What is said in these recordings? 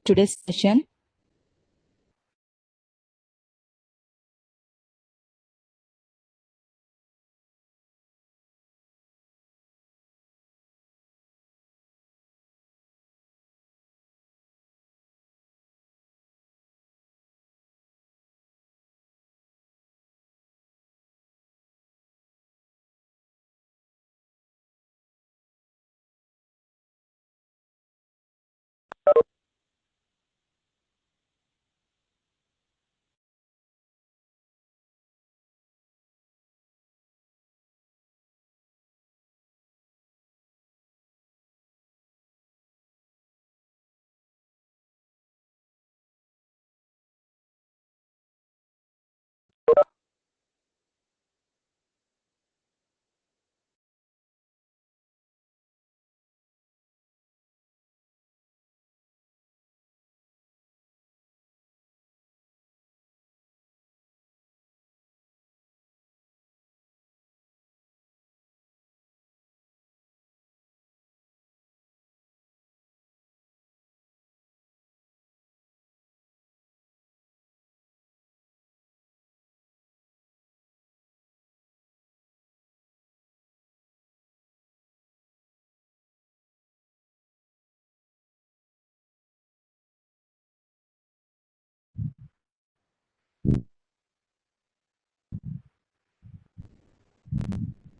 today's session.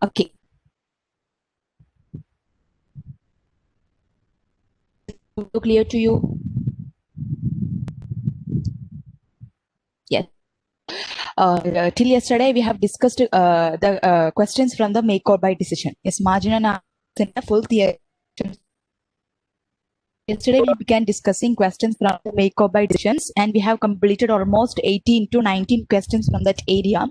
Okay. Clear to you? Yes. Till yesterday, we have discussed the questions from the make or buy decision. Yes, marginal analysis in the full theory. Yesterday, we began discussing questions from the make or buy decisions, and we have completed almost 18 to 19 questions from that area.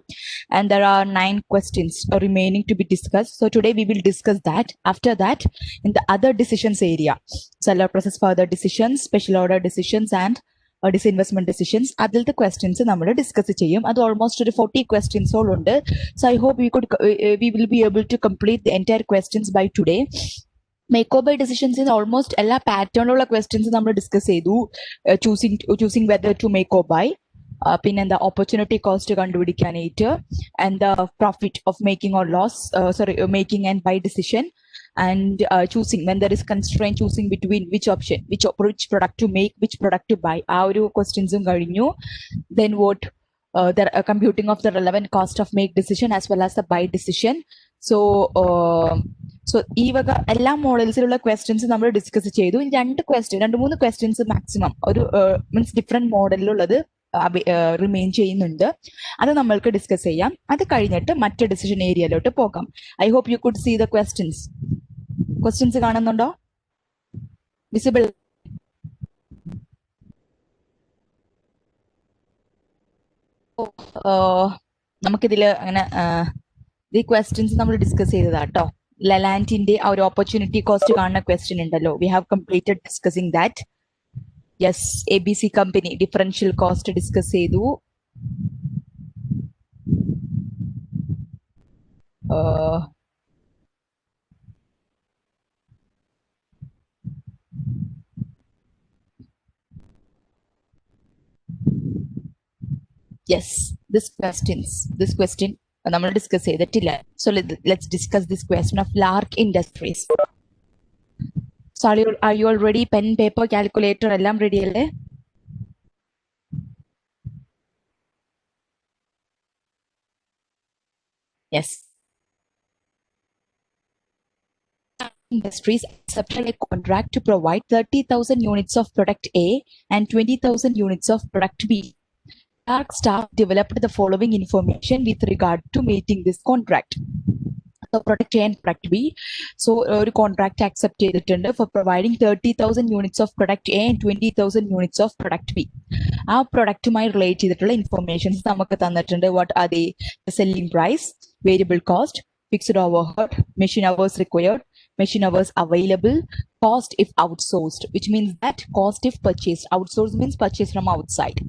And there are 9 questions remaining to be discussed. So today, we will discuss that. After that, in the other decisions area, seller process further decisions, special order decisions, and disinvestment decisions. Adil questions we discuss it. Almost 40 questions all under. So I hope we will be able to complete the entire questions by today. Make or buy decisions in almost all pattern questions we discuss choosing whether to make or buy. Pin the opportunity cost and the profit of making or loss, making and buy decision, and choosing when there is constraint, choosing between which option, which product to make, which product to buy. Our questions then what the computing of the relevant cost of make decision as well as the buy decision. So ഈ വക എല്ലാ മോഡൽസിലുള്ള questions നമ്മൾ discuss ചെയ്തു. രണ്ട് മൂന്ന് questions maximum ഒരു means different മോഡലിലുള്ളത് remain ചെയ്യുന്നുണ്ട്. അത് നമ്മൾക്ക് ഡിസ്കസ് ചെയ്യാം. അത് കഴിഞ്ഞിട്ട് മറ്റു ഡിസിഷൻ ഏരിയയിലോട്ട് പോകാം. I hope you could see the questions കാണുന്നുണ്ടോ? വിസിബിൾ? നമുക്കിതിൽ അങ്ങനെ ഈ ക്വസ്റ്റ്യൻസ് നമ്മൾ ഡിസ്കസ് ചെയ്തതാട്ടോ. ലലാൻഡിന്റെ ആ ഒരു ഓപ്പർച്യൂണിറ്റി കോസ്റ്റ് കാണുന്ന ക്വസ്റ്റ്യൻ ഉണ്ടല്ലോ. We have completed discussing that. Yes, ABC company differential cost discuss ചെയ്തു. Yes, this question നമ്മൾ ഡിസ്കസ് ചെയ്തിട്ടില്ല. So let's discuss this question of Lark Industries. So are you all ready? Pen, paper, calculator എല്ലാം ready അല്ലേ? Yes. Industries accepted a contract to provide 30,000 units of product A and 20,000 units of product B. Lark staff developed the following information with regard to meeting this contract. So product A and product B. So contract accepted for providing 30,000 units of product A and 20,000 units of product B. Our product to my related information. What are the selling price, variable cost, fixed overhead, machine hours required, machine hours available, cost if outsourced, which means that cost if purchased. Outsourced means purchased from outside.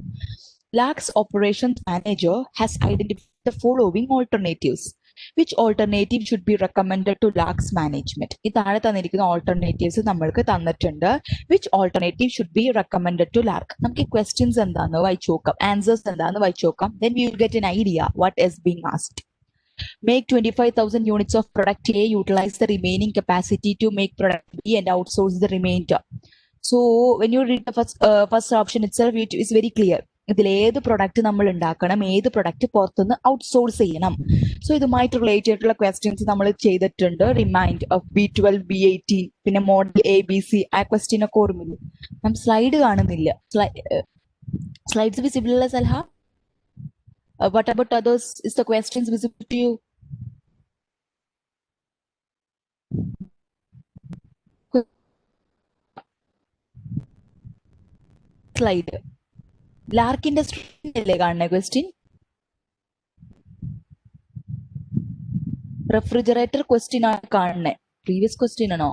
Lark's operations manager has identified the following alternatives. Which alternative should be recommended to lax management? ഈ താഴെ തന്നിരിക്കുന്ന alternatives നമ്മൾക്ക് തന്നിട്ടുണ്ട്. Which alternative should be recommended to LARC? നമുക്ക് questions എന്താന്ന് വായിച്ചു നോക്കാം, answers എന്താന്ന് വായിച്ചു നോക്കാം. Then we will get an idea what is being asked. Make 25,000 units of product A, utilize the remaining capacity to make product B and outsource the remainder. So when you read the first option itself, it is very clear. ഇതിൽ ഏത് product നമ്മൾ ഉണ്ടാക്കണം, ഏത് product പുറത്തുനിന്ന് outsource ചെയ്യണം. So ഇതുമായിട്ട് related ആയിട്ടുള്ള questions നമ്മൾ ചെയ്തിട്ടുണ്ട്. റിമൈൻഡ് ഓഫ് B12, B18, പിന്നെ മോഡൽ ABC, ആ ക്വസ്റ്റ്യൻ ഒക്കെ ഓർമ്മയില്ല. നാം സ്ലൈഡ് കാണുന്നില്ല. സ്ലൈഡ്സ് വിസിബിൾ അല്ല സൽഹ? What about others? Is the questions visible to you? Slide. LARC industry അല്ലേ കാണുന്ന ക്വസ്റ്റ്യൻ? റെഫ്രിജറേറ്റർ ക്വസ്റ്റ്യൻ ആണ് കാണുന്നത്. പ്രീവിയസ് ക്വസ്റ്റ്യൻ ആണോ?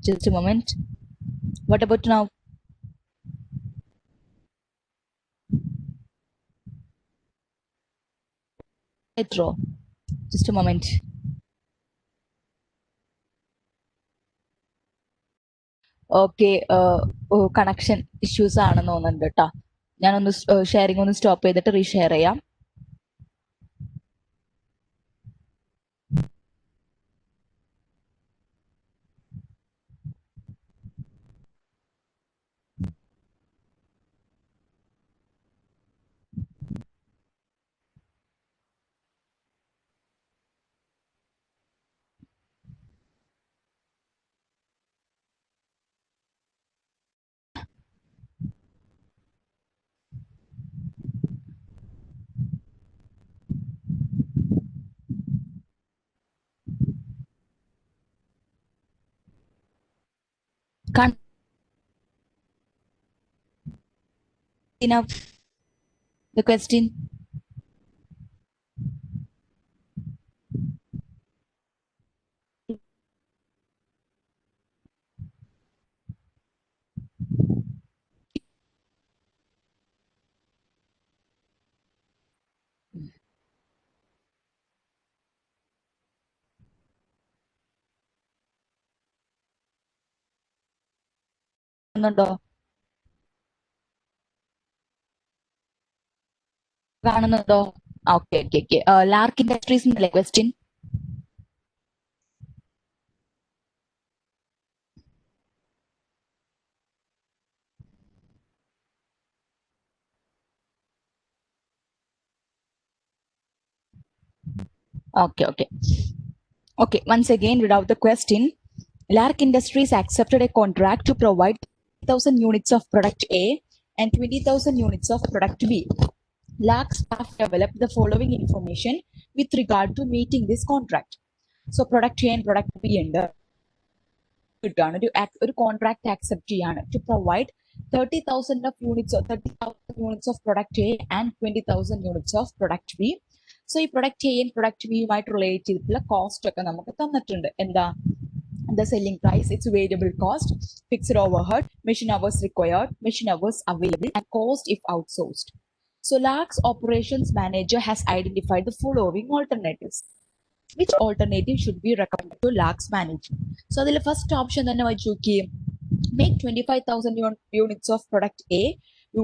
Just A moment. What about now? Just a moment. Okay, connection issues ആണെന്ന് തോന്നുന്നുണ്ട് കേട്ടോ. ഞാനൊന്ന് ഷെയറിംഗ് ഒന്ന് സ്റ്റോപ്പ് ചെയ്തിട്ട് റീഷെയർ ചെയ്യാം. Enough the question. കാണുന്നുണ്ടോ? Okay okay okay. Lark industries എന്നല്ലേ question? Okay, once again, without the question, LARC Industries accepted a contract to provide 1,000 units of product A and 20,000 units of product B. LARC staff developed the following information with regard to meeting this contract. So product A and product B ഉണ്ട്. ഒരു contract accept ചെയ്യാണ് to provide 30,000 units of product A and 20,000 units of product B. So ഈ product എയും product ബിയുമായിട്ട് relate ചെയ്തിട്ടുള്ള cost ഒക്കെ നമുക്ക് തന്നിട്ടുണ്ട്. എന്താ? The selling price, its variable cost, fixed overhead, machine hours required, machine hours available, and cost if outsourced. So LARC's operations manager has identified the following alternatives. Which alternative should be recommended to LARC's manager? So the first option then make 25,000 units of product A,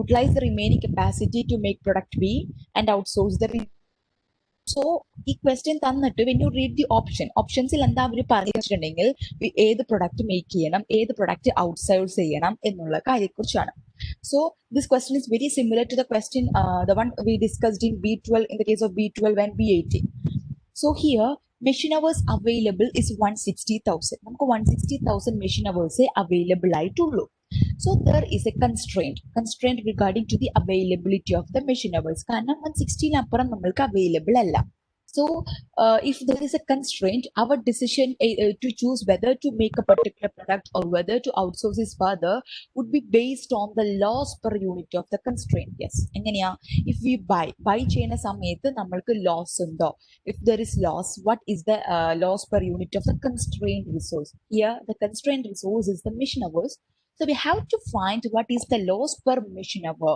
utilize the remaining capacity to make product B, and outsource the so ഈ question തന്നിട്ട് when you read the ഓപ്ഷൻസിൽ എന്താ അവർ പറഞ്ഞിട്ടുണ്ടെങ്കിൽ ഏത് product make ചെയ്യണം, ഏത് product outsource ചെയ്യണം എന്നുള്ള കാര്യത്തെക്കുറിച്ചാണ്. So this question is very similar to the question, the one we discussed in B12, in the case of B12 and B18. So here machine hours available is 160,000. നമുക്ക് 160,000 machine hours available ആയിട്ടുള്ളൂ. So there is a constraint regarding to the availability of the machine hours. കാരണം 160 അപ്പുറം നമ്മൾക്ക് available അല്ല. So if there is a constraint, our decision to choose whether to make a particular product or whether to outsource this further would be based on the loss per unit of the constraint. Yes, എങ്ങനെയാ? If we buy ചെയ്യുന്ന സമയത്ത് നമ്മൾക്ക് loss ഉണ്ടോ? If there is loss, what is the loss per unit of the constrained resource? Here the constrained resource is the machine hours. So we have to find what is the loss per machine hour,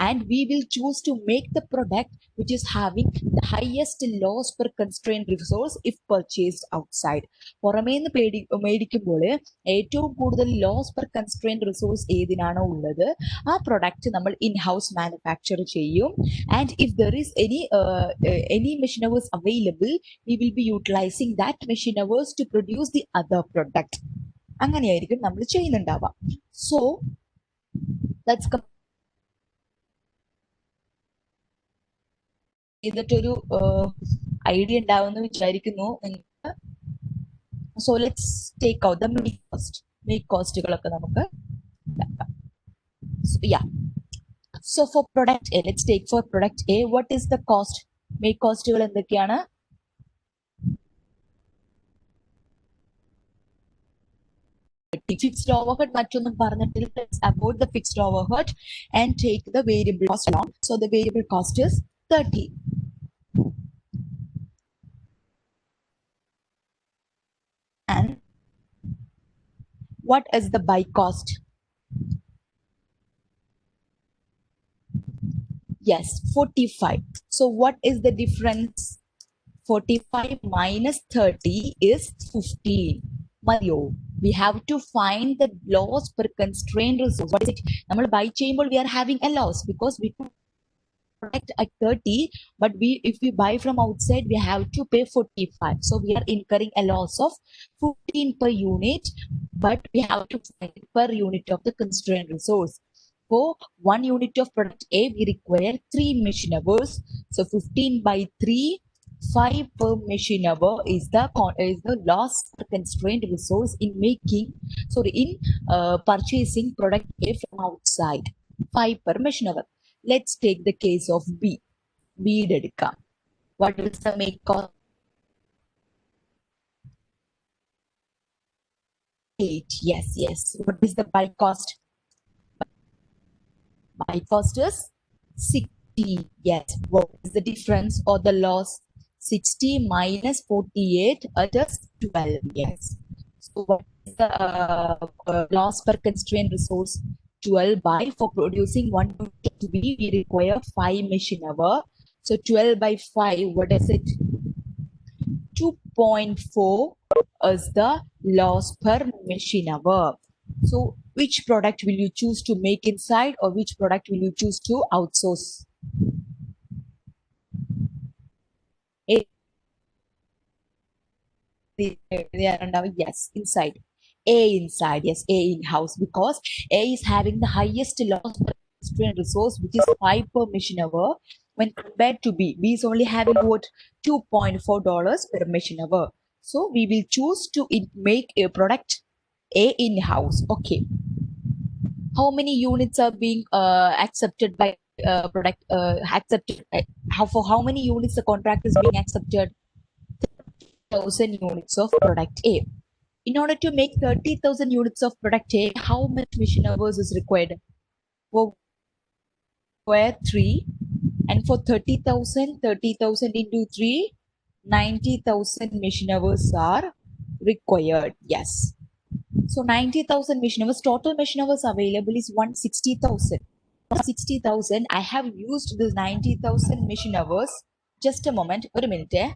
and we will choose to make the product which is having the highest loss per constrained resource if purchased outside. പുറമേ നിന്ന് മേടിക്കുമ്പോൾ ഏറ്റവും കൂടുതൽ loss per constrained resource ഏതിനാണോ ഉള്ളത് ആ product നമ്മൾ in house manufacture ചെയ്യും. And if there is any machine hours available, we will be utilizing that machine hours to produce the other product. അങ്ങനെയായിരിക്കും നമ്മൾ ചെയ്യുന്നുണ്ടാവുക. സോ ലെറ്റ്സ് ചെയ്തിട്ടൊരു ഐഡിയ ഉണ്ടാവുമെന്ന് വിചാരിക്കുന്നു നിങ്ങൾക്ക്. So let's take out the make കോസ്റ്റുകളൊക്കെ നമുക്ക് So for product A, let's take for product A, what is the cost? Make കോസ്റ്റുകൾ എന്തൊക്കെയാണ്? Fixed overhead മറ്റൊന്നും പറഞ്ഞിട്ടില്ല. Let's avoid the fixed overhead and take the variable cost along. So the variable cost is 30. And what is the buy cost? Yes, 45. So what is the difference? 45 minus 30 is 15. Mario, we have to find the loss per constrained resource. What is it? നമ്മൾ buy ചെയ്യുമ്പോൾ we are having a loss because we product at 30, but if we buy from outside we have to pay 45. So we are incurring a loss of 15 per unit, but we have to find it per unit of the constrained resource. For 1 unit of product A, we require 3 machine hours. So 15 by 3, 5 per machine hour is the loss per constrained resource in purchasing product A from outside. 5 per machine hour. Let's take the case of B. B dedicam. What is the make cost? 8. Yes. What is the buy cost? Buy cost is 60. Yes. What is the difference or the loss? 60 minus 48, it is 12. Yes. So what is the loss per constrained resource? 12 by, for producing 1 to B, we require 5 machine hour. So 12 by 5, what is it? 2.4 is the loss per machine hour. So which product will you choose to make inside, or which product will you choose to outsource? Yes, inside. A inside, yes, A in-house, because A is having the highest loss per constrained resource, which is 5 per machine hour, when compared to B. B is only having what? $2.4 per machine hour. So we will choose to make a product A in-house. Okay. How many units are being accepted by product accepted? For how many units the contract is being accepted? 30,000 units of product A. In order to make 30,000 units of product A, how much machine hours is required? For 3, and for 30,000 into 3, 90,000 machine hours are required. Yes. So 90,000 machine hours, total machine hours available is 160,000. 160,000, I have used this 90,000 machine hours. Just a moment, a minute.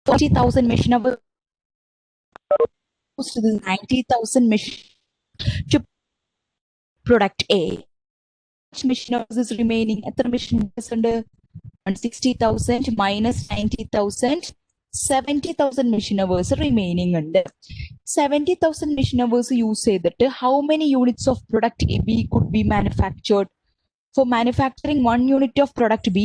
$40,000 machine hours to the 90,000 machine to product A. Which machine hours is remaining? At the machine is under 160,000 minus 90,000, 70,000 machine hours remaining under 70,000 machine hours. You say that how many units of product A B could be manufactured? For manufacturing 1 unit of product B,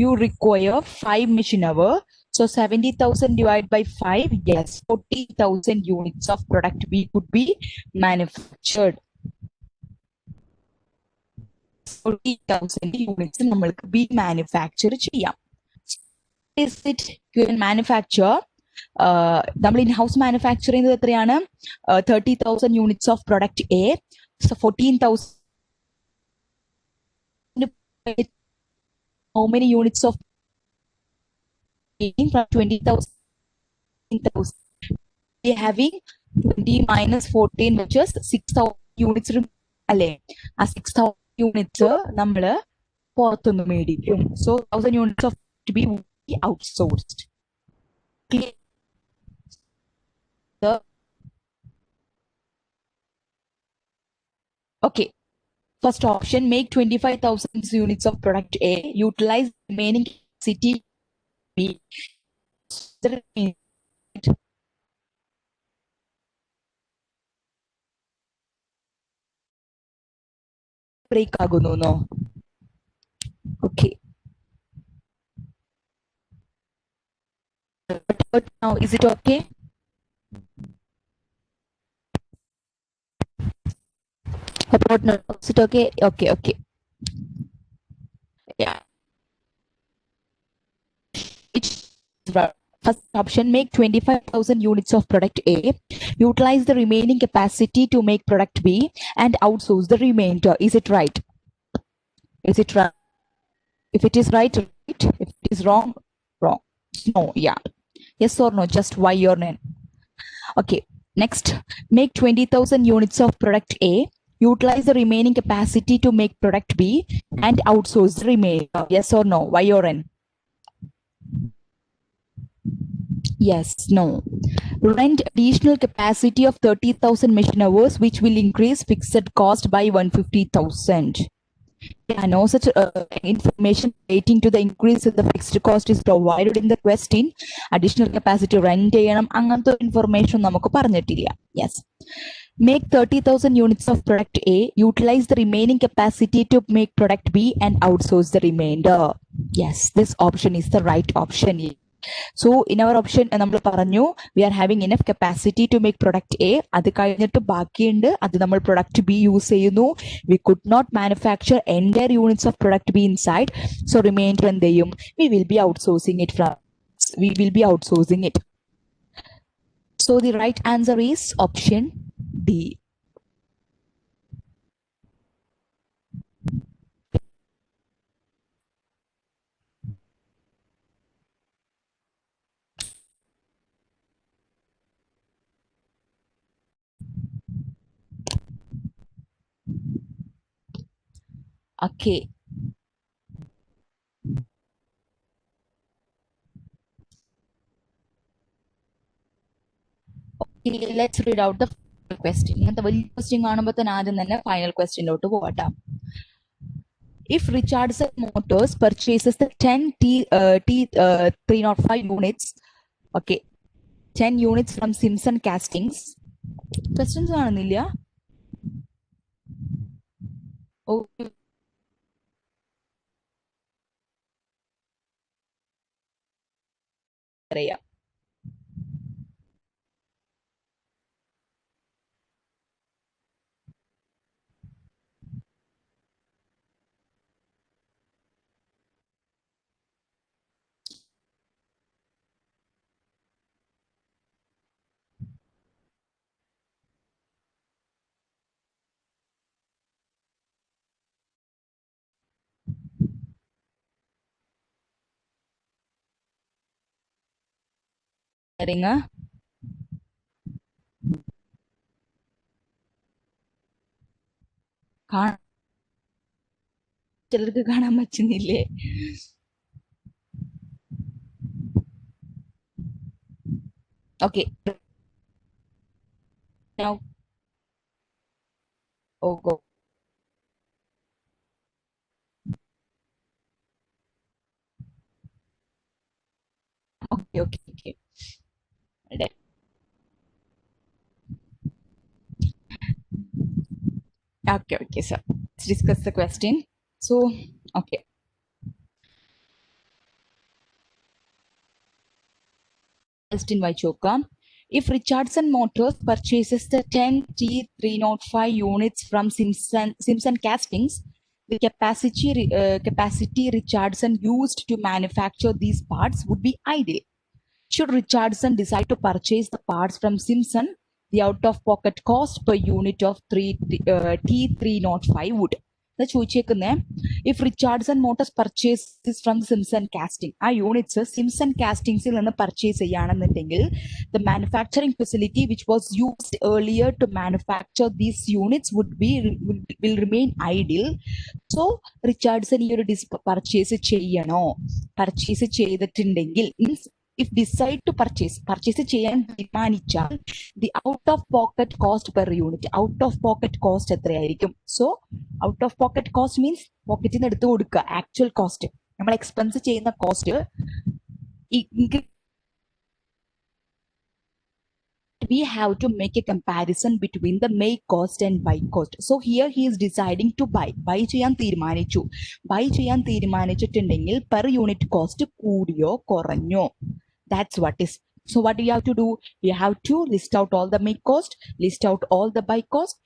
you require 5 machine hour. So 70,000 divided by 5, yes, 40,000 units of product B could be manufactured. 40,000 units നമ്മൾക്ക് B manufacture ചെയ്യാം. Is it can manufacture? നമ്മൾ in house manufacture ചെയ്യുന്നത് എത്രയാണ് 30,000 units of product A. So 14,000 how many units of from 20,000 we are having 20 minus 14 which is 6,000 units അല്ലേ? ആ 6,000 units നമ്മൾ പുറത്തുനിന്ന് മേടിക്കും. So 1,000 units of to be outsourced. Clear? Okay. First option, make 25,000 units of product A, utilize remaining capacity B. Break aguno no. Okay. But now is it okay? About now, is it okay? Okay, okay. Yeah. First option, make 25,000 units of product A, utilize the remaining capacity to make product B, and outsource the remainder. Is it right? Is it right? If it is right, right. If it is wrong, wrong. No, yeah. Yes or no, just why or no. Okay, next, make 20,000 units of product A, utilize the remaining capacity to make product B, and outsource the remainder. Yes or no, why or n? Yes, no. Rent additional capacity of 30,000 machine hours, which will increase fixed cost by 150,000. Yeah, no such information relating to the increase in the fixed cost is provided in the question. Additional capacity rent ചെയ്യണം അങ്ങനത്തെ information നമുക്ക് പറഞ്ഞിട്ടില്ല. Yes. Make 30,000 units of product A, utilize the remaining capacity to make product B, and outsource the remainder. Yes, this option is the right option. So in our option നമ്മൾ പറഞ്ഞു we are having enough capacity to make product A. അത് കഴിഞ്ഞിട്ട് ബാക്കിയുണ്ട്, അത് നമ്മൾ product B use ചെയ്യുന്നു. We could not manufacture entire units of product B inside. So remainder എന്ത് ചെയ്യും? We will be outsourcing it. So the right answer is option D. Okay. Okay, let's read out the question. ഇങ്ങനത്തെ വലിയ question കാണുമ്പോൾ തന്നെ ആദ്യം തന്നെ final ക്വസ്റ്റ്യനിലോട്ട് പോകട്ടെ. If Richardson Motors purchases the 10 T305 units, okay, 10 units from Simpson Castings. Questions കാണുന്നില്ല? Okay. അറിയാം. Ring ചിലർക്ക് കാണാൻ പറ്റുന്നില്ലേ? Okay. Now, oh, go. Okay, okay, okay. Okay, okay, sir. Let's discuss the question. So, okay. Question വായിച്ചോക്ക. If Richardson Motors purchases the 10 T305 units from Simpson Castings, the capacity Richardson used to manufacture these parts would be ideal. Should Richardson decide to purchase the parts from Simpson, the out-of-pocket cost per unit of T305 would. ചോദിച്ചേക്കുന്നേ, if Richardson motors purchase from Simpson casting, ആ units Simpson കാസ്റ്റിംഗ്സിൽ നിന്ന് purchase ചെയ്യുകയാണെന്നുണ്ടെങ്കിൽ the manufacturing facility which was used earlier to manufacture these units will remain idle. So Richardson ഈ ഒരു purchase ചെയ്യണോ? Purchase ചെയ്തിട്ടുണ്ടെങ്കിൽ means if decide to purchase ചെയ്യാൻ തീരുമാനിച്ചാൽ the out of pocket cost per unit, out of pocket cost എത്രയായിരിക്കും? So out of pocket cost means പോക്കറ്റിൽ നിന്ന് എടുത്തു കൊടുക്കുക, ആക്ച്വൽ കോസ്റ്റ്, നമ്മൾ എക്സ്പെൻസ് ചെയ്യുന്ന cost. We have to make a comparison between the make cost and buy cost. So here he is deciding to buy ചെയ്യാൻ തീരുമാനിച്ചു. By ചെയ്യാൻ തീരുമാനിച്ചിട്ടുണ്ടെങ്കിൽ per unit cost കൂടിയോ കുറഞ്ഞോ? That's what is. So what do you have to do? You have to list out all the make cost, list out all the buy cost.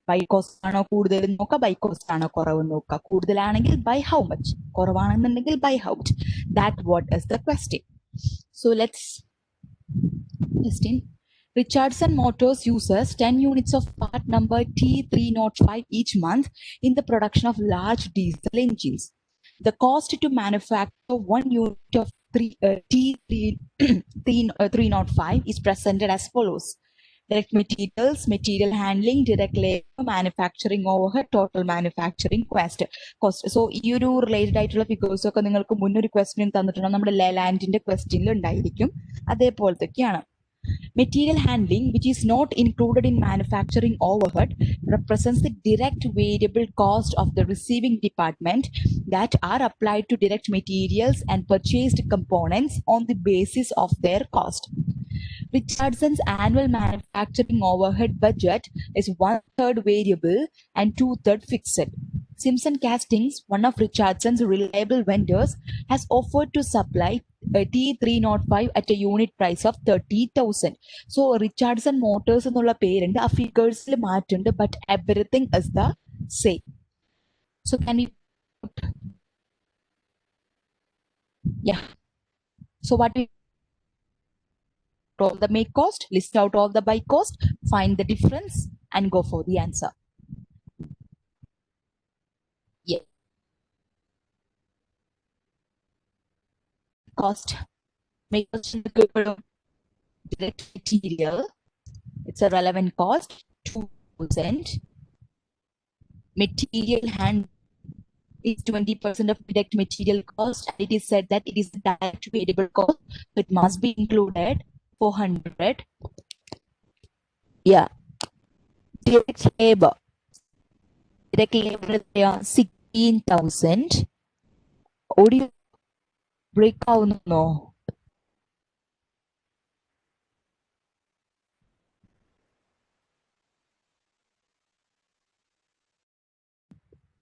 Buy cost ആണോ കൂടുതൽ നോക്കുക, buy cost ആണോ കുറവ് നോക്കുക. കൂടുതലാണെങ്കിൽ buy how much, കുറവാണെന്നുണ്ടെങ്കിൽ buy how much. That what is the question. So let's question. Richardson Motors uses 10 units of part number T305 each month in the production of large diesel engines. The cost to manufacture one unit of T305 is presented as follows. Direct materials, material handling, direct labor, manufacturing overhead, total manufacturing cost. So ഈ ഒരു related ആയിട്ടുള്ള figures ഒക്കെ നിങ്ങൾക്ക് മുന്നൊരു question തന്നിട്ടുണ്ടോ? നമ്മുടെ ലാൻഡിന്റെ ക്വസ്റ്റ്യനിൽ ഉണ്ടായിരിക്കും, അതേപോലത്തെയൊക്കെയാണ്. Material handling, which is not included in manufacturing overhead, represents the direct variable cost of the receiving department that are applied to direct materials and purchased components on the basis of their cost. Richardson's annual manufacturing overhead budget is 1/3 variable and 2/3 fixed. Simpson Castings, one of Richardson's reliable vendors, has offered to supply T305 at a unit price of 30,000. So Richardson Motors എന്നുള്ള പേരുണ്ട്, ആ ഫിഗേഴ്സിൽ മാറ്റുണ്ട്, but everything is the same. So can we, yeah. So what we all the make cost, list out all the buy cost, find the difference and go for the answer. Yeah. Cost, make cost direct material, it's a relevant cost, 2,000. Material hand is 20% of direct material cost, and it is said that it is direct variable cost, so it must be included, 400. Yeah. Direct labor, 16,000. Audio break out, no.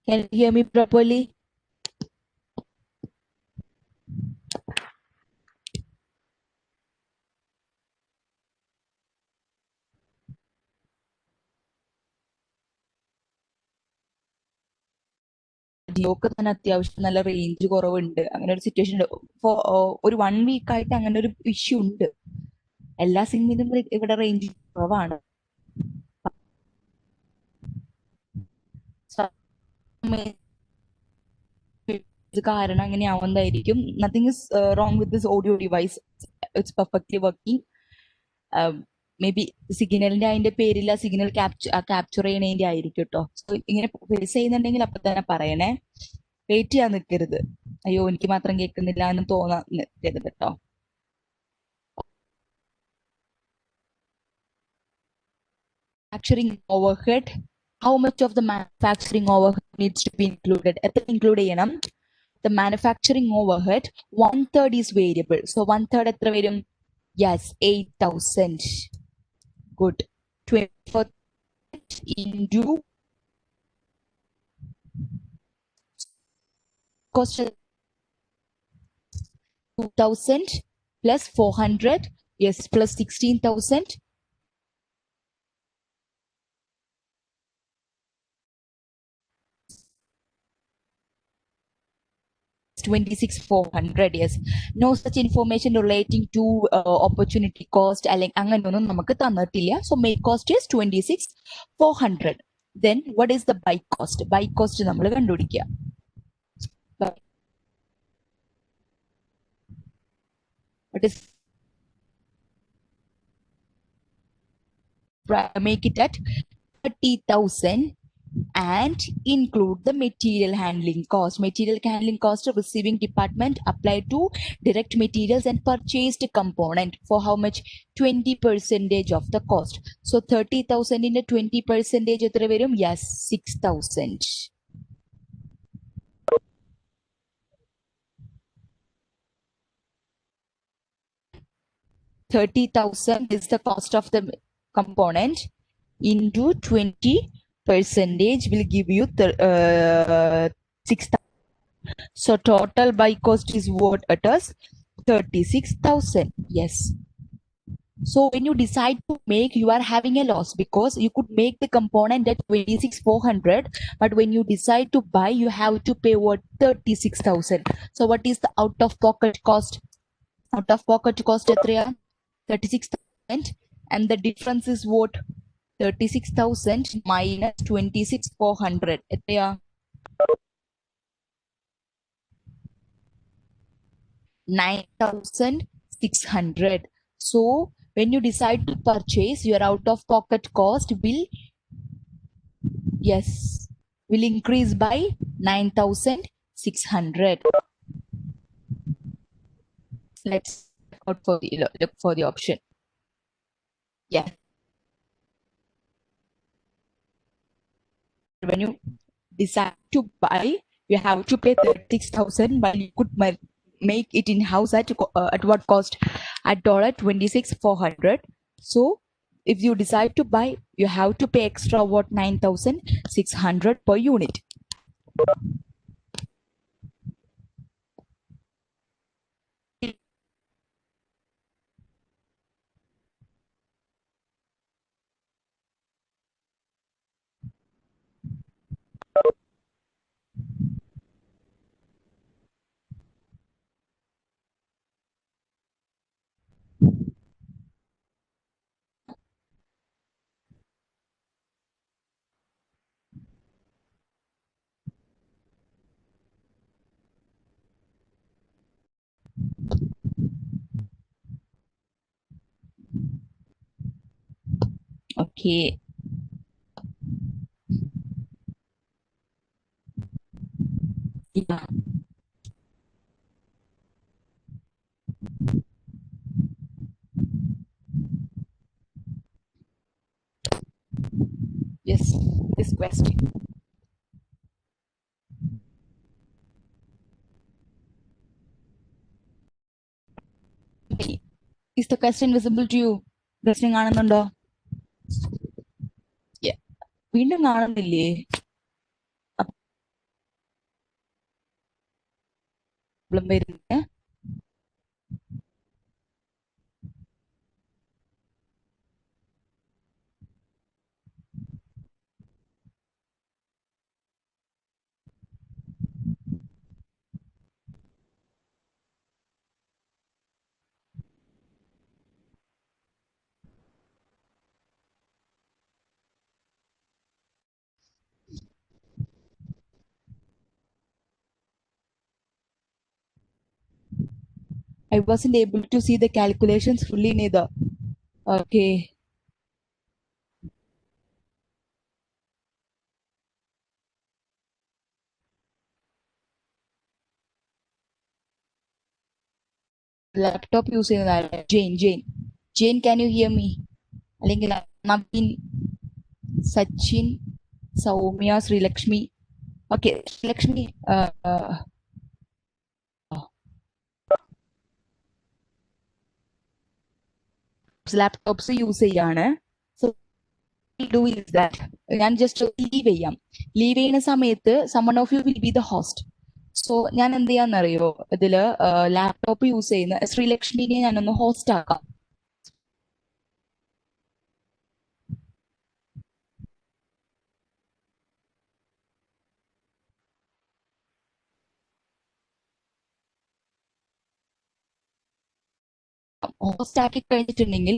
Can you hear me properly? ജിയോക്ക് തന്നെ അത്യാവശ്യം നല്ല range കുറവുണ്ട്, അങ്ങനെ ഒരു situation ഉണ്ട്. ഒരു 1 week ആയിട്ട് അങ്ങനെ ഒരു ഇഷ്യൂ ഉണ്ട്. എല്ലാ സിമ്മിലും ഇവിടെ റേഞ്ച് കുറവാണ്. ഇത് കാരണം അങ്ങനെ ആവുന്നതായിരിക്കും. Nothing is wrong with this audio device, it's perfectly working. Maybe സിഗ്നലിന്റെ അതിന്റെ പേരില്ല, സിഗ്നൽ ക്യാപ്ചർ ചെയ്യണതിന്റെ ആയിരിക്കും കേട്ടോ. സോ ഇങ്ങനെ ഫേസ് ചെയ്യുന്നുണ്ടെങ്കിൽ അപ്പൊ തന്നെ പറയണേ, വെയിറ്റ് ചെയ്യാൻ നിൽക്കരുത്. അയ്യോ എനിക്ക് മാത്രം കേൾക്കുന്നില്ല എന്ന് തോന്നാൻ നിൽക്കരുത് കേട്ടോ. Manufacturing overhead, how much of the manufacturing overhead needs to be included? Include ചെയ്യണം. The manufacturing overhead 1/3 is variable, so 1/3 എത്ര വരും? Yes, 8,000. Good. 24 into cost 2000 plus 400, yes, plus 16,000. 26,400, yes. No such information relating to opportunity cost അങ്ങനെയൊന്നും നമുക്ക് തന്നിട്ടില്ല. So make cost is 26,400. Then what is the buy cost? Buy cost നമ്മൾ കണ്ടുപിടിക്കുക. What is, make it at 30,000 and include the material handling cost. Material handling cost of receiving department applied to direct materials and purchased component for how much? 20% of the cost. So 30,000 in a 20% എത്ര വരും? Yes, 6,000. $30,000 is the cost of the component into 20% will give you 6,000. So total buy cost is what it is? 36,000. Yes. So when you decide to make, you are having a loss because you could make the component at 26,400, but when you decide to buy, you have to pay what? 36,000. So what is the out of pocket cost? Out of pocket cost at 36,000, and the difference is what? 36,000 minus 26,400. 9,600. So when you decide to purchase, your out of pocket cost will, yes, will increase by 9,600. Let's look for the option. Yeah. When you decide to buy, you have to pay 36,000, but you could make it in house at what cost? At $26,400. So if you decide to buy, you have to pay extra what? 9,600 per unit. Okay. Yeah. Yes, this question. Is the question visible to you? Question കാണുന്നുണ്ടോ? Yeah. വീണ്ടും കാണുന്നില്ലേ? Problem വരുന്നത്. I wasn't able to see the calculations fully neither. Okay. Laptop use ചെയ്യുന്നതാരാ? Jane, can you hear me? അല്ലെങ്കിൽ Naveen, Sachin, Saumya, Sri Lakshmi. Okay, Sri Lakshmi. Laptops use ചെയ്യാണ്. So do is that ഞാൻ just leave ചെയ്യാം. Leave ചെയ്യുന്ന സമയത്ത് someone of you will be the host. So ഞാൻ എന്ത് ചെയ്യാന്നറിയോ, ഇതില് laptop use ചെയ്യുന്ന ശ്രീലക്ഷ്മിനെ ഞാനൊന്ന് ഹോസ്റ്റ് ആക്കാം. ഹോസ്റ്റ് ആക്കി കഴിഞ്ഞിട്ടുണ്ടെങ്കിൽ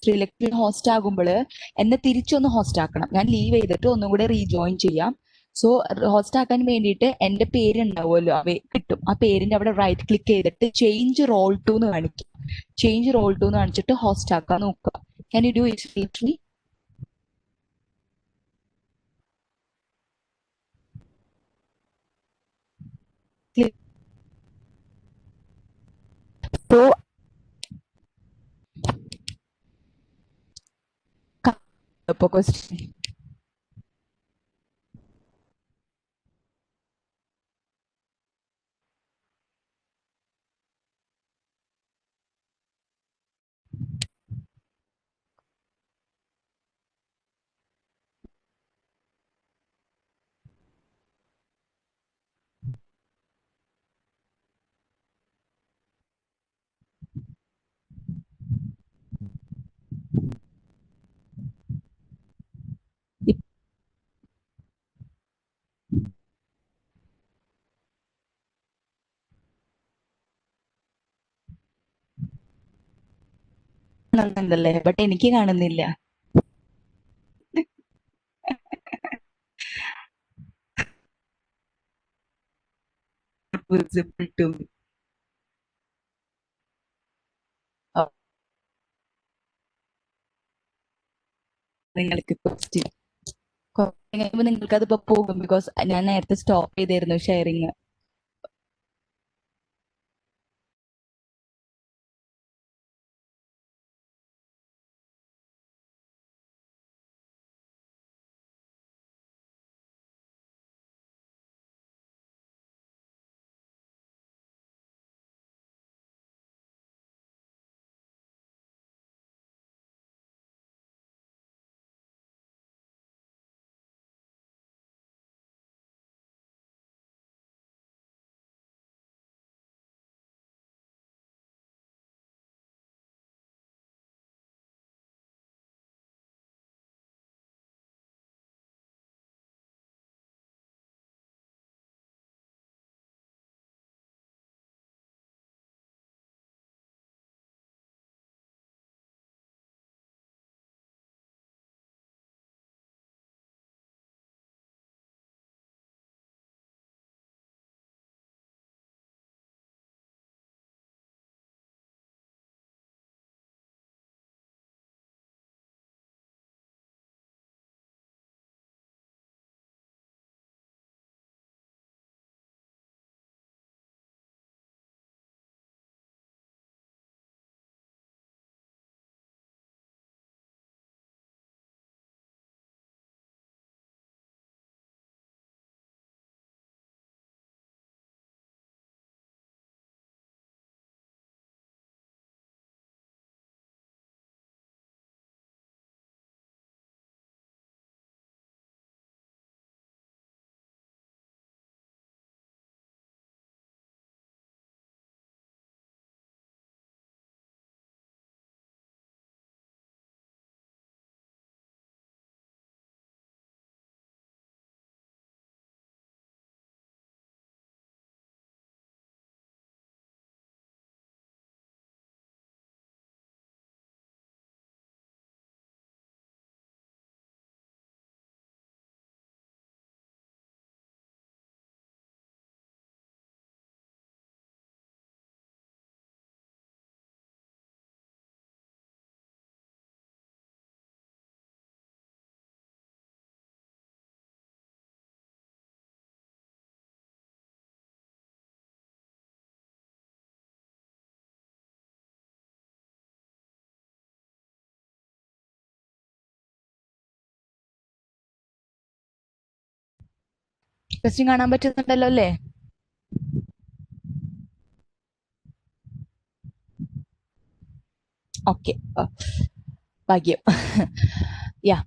ശ്രീലക്ഷ്മി ഹോസ്റ്റ് ആകുമ്പോൾ എന്നെ തിരിച്ചൊന്ന് ഹോസ്റ്റ് ആക്കണം. ഞാൻ ലീവ് ചെയ്തിട്ട് ഒന്നും കൂടെ റീജോയിൻ ചെയ്യാം. സോ ഹോസ്റ്റ് ആക്കാൻ വേണ്ടിയിട്ട് എന്റെ പേര് ഉണ്ടാവുമല്ലോ, കിട്ടും. ആ പേരിന്റെ അവിടെ റൈറ്റ് ക്ലിക്ക് ചെയ്തിട്ട് ചേഞ്ച് റോൾ ടു എന്ന് കാണിക്കും. ചേഞ്ച് റോൾ ടു എന്ന് കാണിച്ചിട്ട് ഹോസ്റ്റ് ആക്കാൻ നോക്കുക. Can you do it Sreelakshmi? So ഇപ്പൊ ക്വസ്റ്റ്യൻ കാണുന്നുണ്ടല്ലേ, ബട്ട് എനിക്ക് കാണുന്നില്ല. Visible to me. നിങ്ങൾക്ക് ക്വസ്റ്റ്യൻ കഴിയുമ്പോൾ നിങ്ങൾക്ക് അതിപ്പോ പോകും, ബിക്കോസ് ഞാൻ നേരത്തെ സ്റ്റോപ്പ് ചെയ്തായിരുന്നു ഷെയറിങ്. ക്വസ്റ്റ്യൻ കാണാൻ പറ്റുന്നുണ്ടല്ലോ അല്ലേ? Okay. Bhagya. Yeah.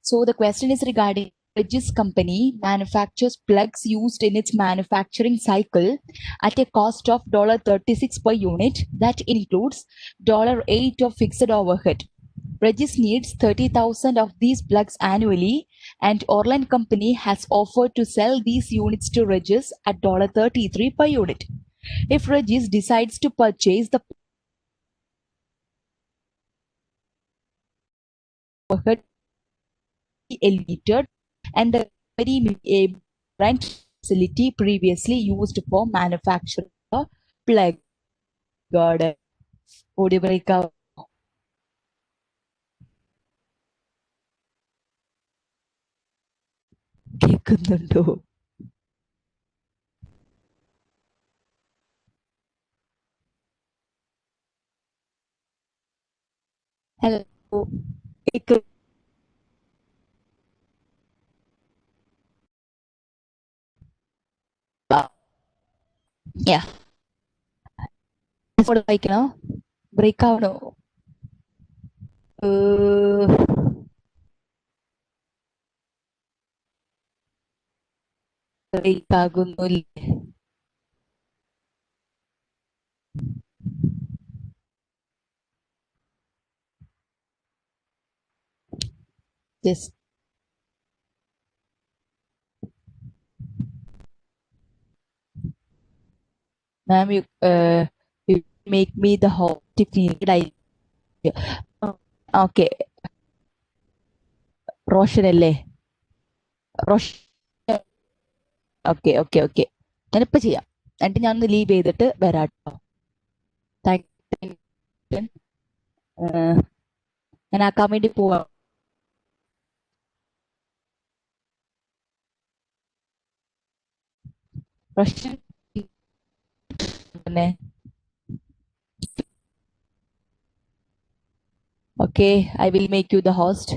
So the question is regarding Regis company manufactures plugs used in its manufacturing cycle at a cost of $36 per unit. That includes $8 of fixed overhead. Regis needs 30,000 of these plugs annually, and Orland Company has offered to sell these units to Regis at $33 per unit. If Regis decides to purchase the overhead elevated and the very a branch facility previously used for manufacturing the plug guard. Audio break out. കേൾക്കുന്നുണ്ടോ? Hello, കേക്ക് വായിക്കണോ? Break ആവണോ? Break ആകുന്നില്ലേ? Just ma'am, you make me the host if needed. Okay, Roshan അല്ലേ? Roshan. Okay. ഞാനിപ്പോൾ ചെയ്യാം. എന്നിട്ട് ഞാനൊന്ന് ലീവ് ചെയ്തിട്ട് വരാം കേട്ടോ. ഞാൻ ആക്കാൻ വേണ്ടി പോവാം. Roshan okay, I will make you the host.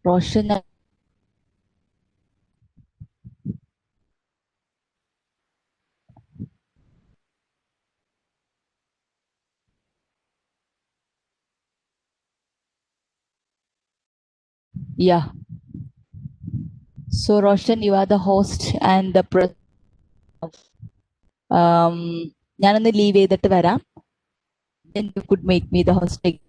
Roshan. Yeah. So Roshan, you are the host and the ഞാനൊന്ന് ലീവ് ചെയ്തിട്ട് വരാം. Then you could make me the host again.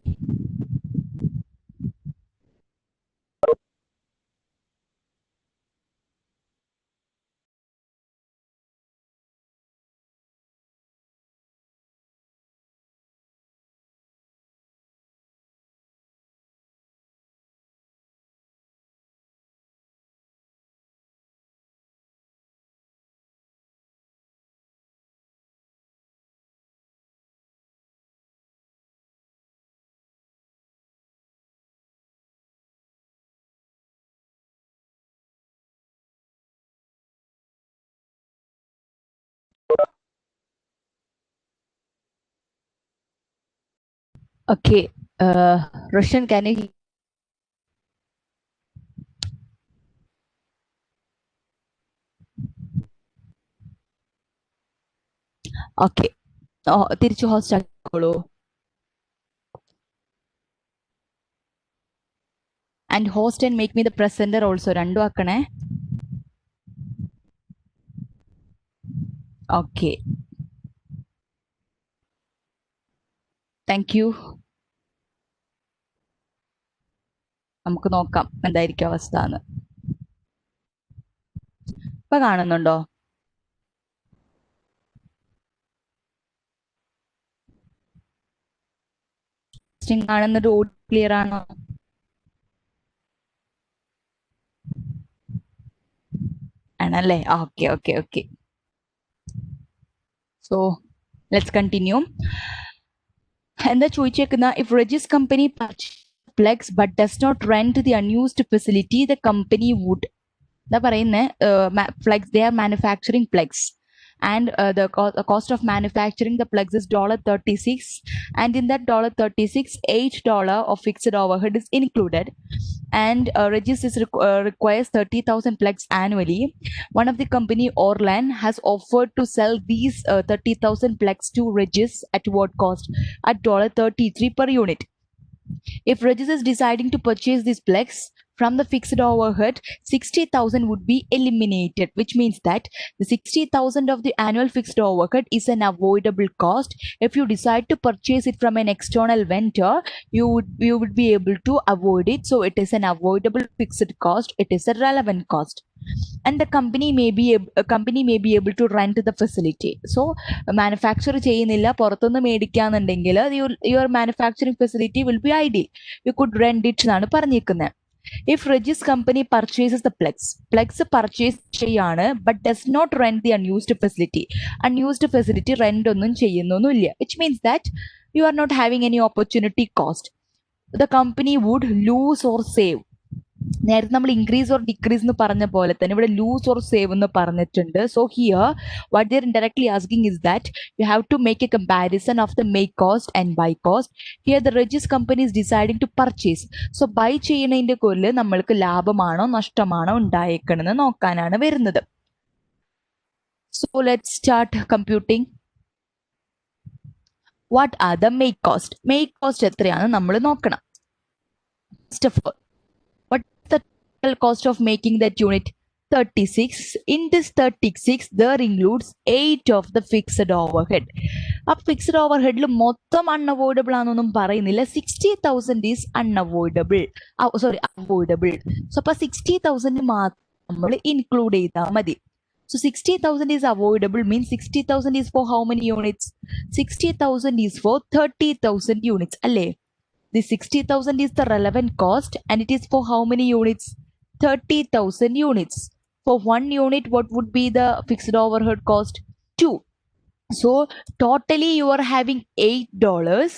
Okay. Roshan, can you? Okay. തിരിച്ചു host ആക്കിക്കോളൂ. And host and make me the presenter also. രണ്ടും ആക്കണേ. Okay. Thank you. നമുക്ക് നോക്കാം എന്തായിരിക്കും അവസ്ഥ എന്ന്. ഇപ്പൊ കാണുന്നുണ്ടോ? കാണുന്നത് ക്ലിയർ ആണോ? ആണല്ലേ? ഓക്കെ. So let's continue. എന്താ ചോദിച്ചേക്കുന്ന, if Regis company purchase plex but does not rent the unused facility, the company would. Plex, they are manufacturing plex, and the cost of manufacturing the plex is $36, and in that $36, $8 of fixed overhead is included, and Regis requires 30,000 plex annually. One of the company, Orlan, has offered to sell these 30,000 plex to Regis at what cost? At $33 per unit. If Regis is deciding to purchase this plex, from the fixed overhead, 60,000 would be eliminated, which means that the 60,000 of the annual fixed overhead is an avoidable cost. If you decide to purchase it from an external vendor, you would be able to avoid it. So it is an avoidable fixed cost. It is a relevant cost. And the company may be able to rent the facility. So manufacture ചെയ്യുന്നില്ല, പുറത്തുനിന്ന് മേടിക്കാന്നുണ്ടെങ്കിൽ your manufacturing facility will be ideal. You could rent it എന്നാണ് പറഞ്ഞിരിക്കുന്നത്. If Regis company purchases the plex purchase ചെയ്യാണ് but does not rent the unused facility rent ഒന്നും ചെയ്യുന്നൊന്നുമില്ല, which means that you are not having any opportunity cost. The company would lose or save. നേരത്തെ നമ്മൾ increase or decrease എന്ന് പറഞ്ഞ പോലെ തന്നെ ഇവിടെ loose or save എന്ന് പറഞ്ഞിട്ടുണ്ട്. So here what they are indirectly asking is that you have to make a comparison of the make cost and buy cost. Here the Regis company is deciding to purchase. So buy ചെയ്യുന്നതിന്റെ കൊല്ല് നമ്മൾക്ക് ലാഭമാണോ നഷ്ടമാണോ ഉണ്ടായേക്കണെന്ന് നോക്കാനാണ് വരുന്നത്. So let's start computing. What are the make cost? Make cost എത്രയാണെന്ന് നമ്മൾ നോക്കണം. First of all, the total cost of making that unit? 36. In this 36 there includes 8 of the fixed overhead. Up fixed overhead lu mottham unavoidable aanonnum parayunilla. 60,000 is unavoidable, avoidable. So appo 60,000 നമ്മൾ include ചെയ്താ മതി. So 60,000 is avoidable means 60,000 is for how many units? 60,000 is for 30,000 units alle. The 60,000 is the relevant cost and it is for how many units? 30,000 units. For one unit, what would be the fixed overhead cost? 2. So totally you are having $8.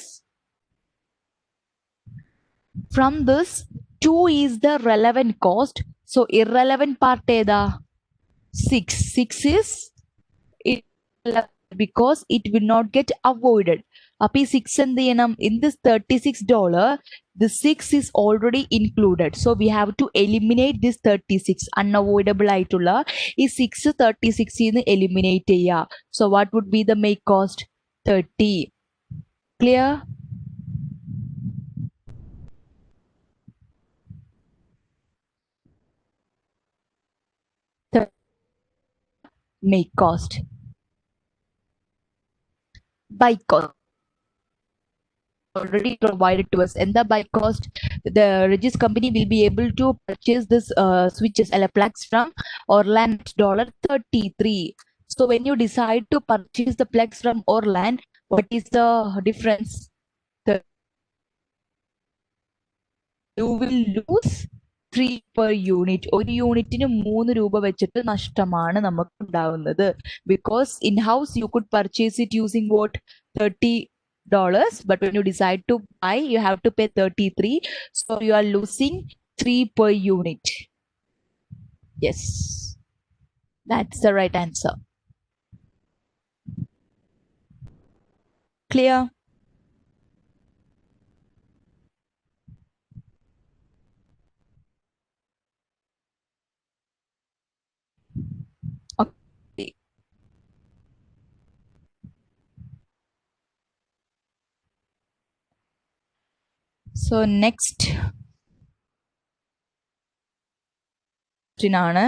From this, 2 is the relevant cost. So irrelevant part eda? 6. 6 is irrelevant because it will not get avoided. Up 6 and the in this $36, the 6 is already included. So we have to eliminate this 36. Unavoidable aitulla is 6 36 in eliminate cheya. So what would be the make cost? 30. Clear? Make cost. By cost already provided to us. And the by cost, the Regis company will be able to purchase this switches plex from Orlan at $33. So when you decide to purchase the plex from Orlan, what is the difference? You will lose 3 per unit. ഒരു യൂണിറ്റിന് 3 രൂപ വെച്ചിട്ട് നഷ്ടമാണ് നമുക്ക് ഉണ്ടാവുന്നത്. Because in house you could purchase it using what? $30. But when you decide to buy, you have to pay 33. So you are losing 3 per unit. Yes, that's the right answer. Clear? Okay. So next question ആണ്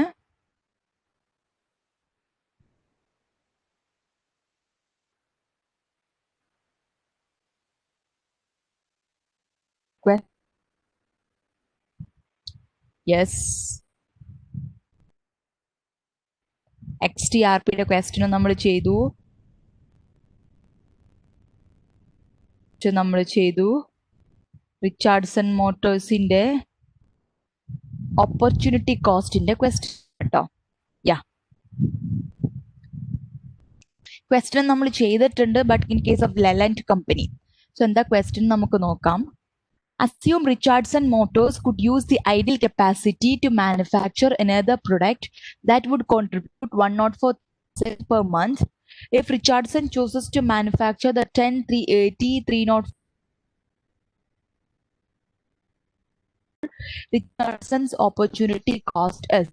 yes XTRP യുടെ question നമ്മൾ ചെയ്തു Richardson മോട്ടോഴ്സിന്റെ opportunity കോസ്റ്റിന്റെ question കേട്ടോ. Yeah, question നമ്മൾ ചെയ്തിട്ടുണ്ട്, but in case of Leyland company. So എന്താ ക്വസ്റ്റ്യൻ നമുക്ക് നോക്കാം. Assume Richardson Motors could use the idle capacity to manufacture another product that would contribute 104,000 per month. If Richardson chooses to manufacture the 304, Richardson's opportunity cost is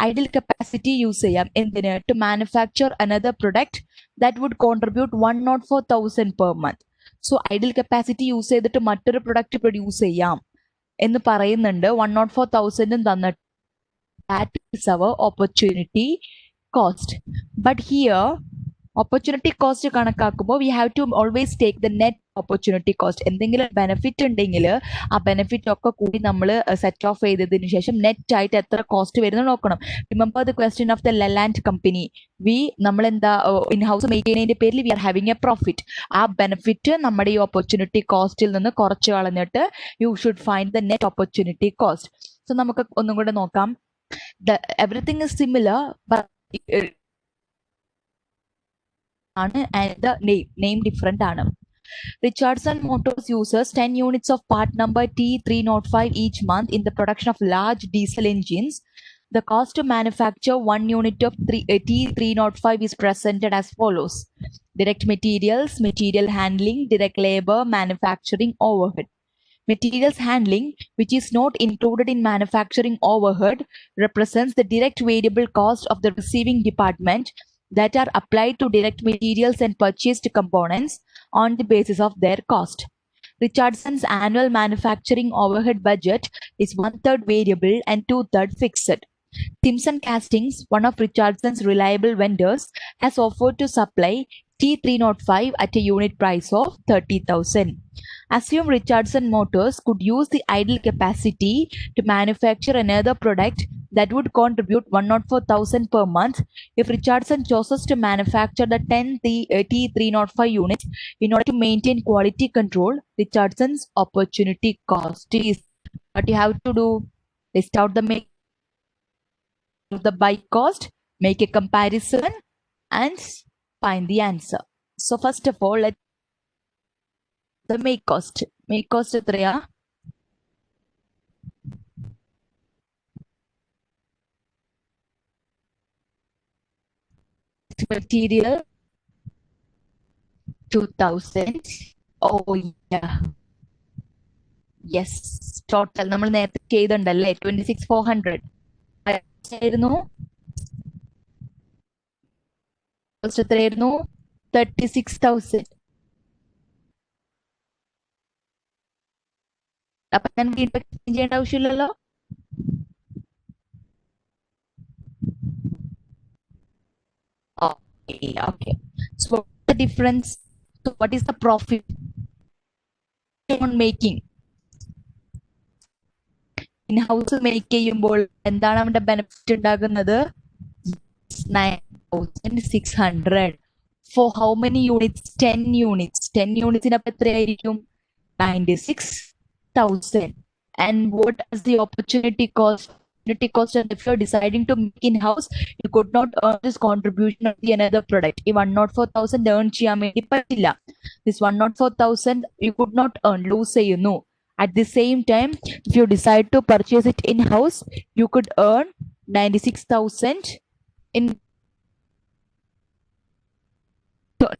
idle capacity use ചെയ്യാം എന്തിന് to manufacture another product that would contribute 104,000 per month. So idle capacity use ചെയ്തിട്ട് മറ്റൊരു product produce ചെയ്യാം എന്ന് പറയുന്നുണ്ട്. 104,000 തന്നിട്ട് that is our opportunity cost. But here opportunity cost കണക്കാക്കുമ്പോൾ we have to always take the net opportunity cost. എന്തെങ്കിലും benefit ഉണ്ടെങ്കിൽ ആ ബെനിഫിറ്റ് ഒക്കെ കൂടി നമ്മൾ സെറ്റ് ഓഫ് ചെയ്തതിനു ശേഷം നെറ്റ് ആയിട്ട് എത്ര കോസ്റ്റ് വരുന്നത് നോക്കണം. Remember the question of the Leland company. നമ്മൾ എന്താ ഇൻ ഹൗസ് മേക്ക് ചെയ്യുന്നതിന്റെ പേരിൽ we are having a profit. ആ ബെനിഫിറ്റ് നമ്മുടെ ഈ ഓപ്പർച്യൂണിറ്റി കോസ്റ്റിൽ നിന്ന് കുറച്ച് കളഞ്ഞിട്ട് you should find the net opportunity cost. So നമുക്ക് ഒന്നും കൂടെ നോക്കാം. Everything is similar, but and the name different ആണ്. Richardson Motors uses 10 units of part number T305 each month in the production of large diesel engines. The cost to manufacture 1 unit of T305 is presented as follows: direct materials, material handling, direct labor, manufacturing overhead. Materials handling, which is not included in manufacturing overhead, represents the direct variable cost of the receiving department that are applied to direct materials and purchased components on the basis of their cost. Richardson's annual manufacturing overhead budget is 1/3 variable and 2/3 fixed. Simpson Castings, one of Richardson's reliable vendors, has offered to supply T305 at a unit price of 30,000. Assume Richardson Motors could use the idle capacity to manufacture another product that would contribute 104,000 per month. If Richardson chooses to manufacture the 10 T305 units in order to maintain quality control, Richardson's opportunity cost is what you have to do. List out the buy cost, make a comparison, and find the answer. So first of all, let's the make cost. Make cost എത്രയാ? Material 2,000. Oh yeah. Yes. Total നമ്മൾ നേരത്തെ ചെയ്തിട്ടുണ്ടല്ലേ 26,400. ആയിരുന്നു എത്രയായിരുന്നു 36,000. അപ്പൊ നമുക്ക് change ചെയ്യേണ്ട ആവശ്യമില്ലല്ലോ. Okay. So what's the difference? So what is the profit on making? In house make ചെയ്യുമ്പോൾ എന്താണ് അവന്റെ ബെനിഫിറ്റ് ഉണ്ടാകുന്നത്? 9,600. For how many units? 10 units. 10 units in എത്രയായിരിക്കും? 96,000. And what is the opportunity cost? Opportunity cost, and if you're deciding to make in house, you could not earn this contribution of the another product. If 104,000 earn ചെയ്യാൻ വേണ്ടി പറ്റില്ല. This 104,000 you could not earn, lose ചെയ്യുന്നു. At the same time, if you decide to purchase it in house, you could earn 96,000 in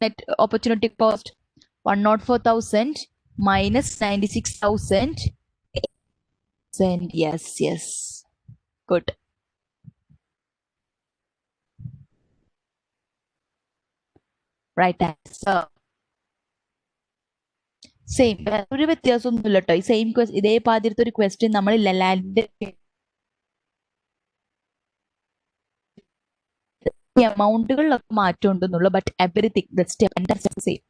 net opportunity cost. 104,000 minus 96,000. Yes. Good. Right answer. Same ഒരു വ്യത്യാസമൊന്നുമില്ല കേട്ടോ. ഈ same ഇതേ പാതിരത്തെ ഒരു question നമ്മൾ ലെലാൻഡിന്റെ എമൗണ്ടുകളിലൊക്കെ മാറ്റം ഉണ്ടെന്നുള്ളൂ. But everything same.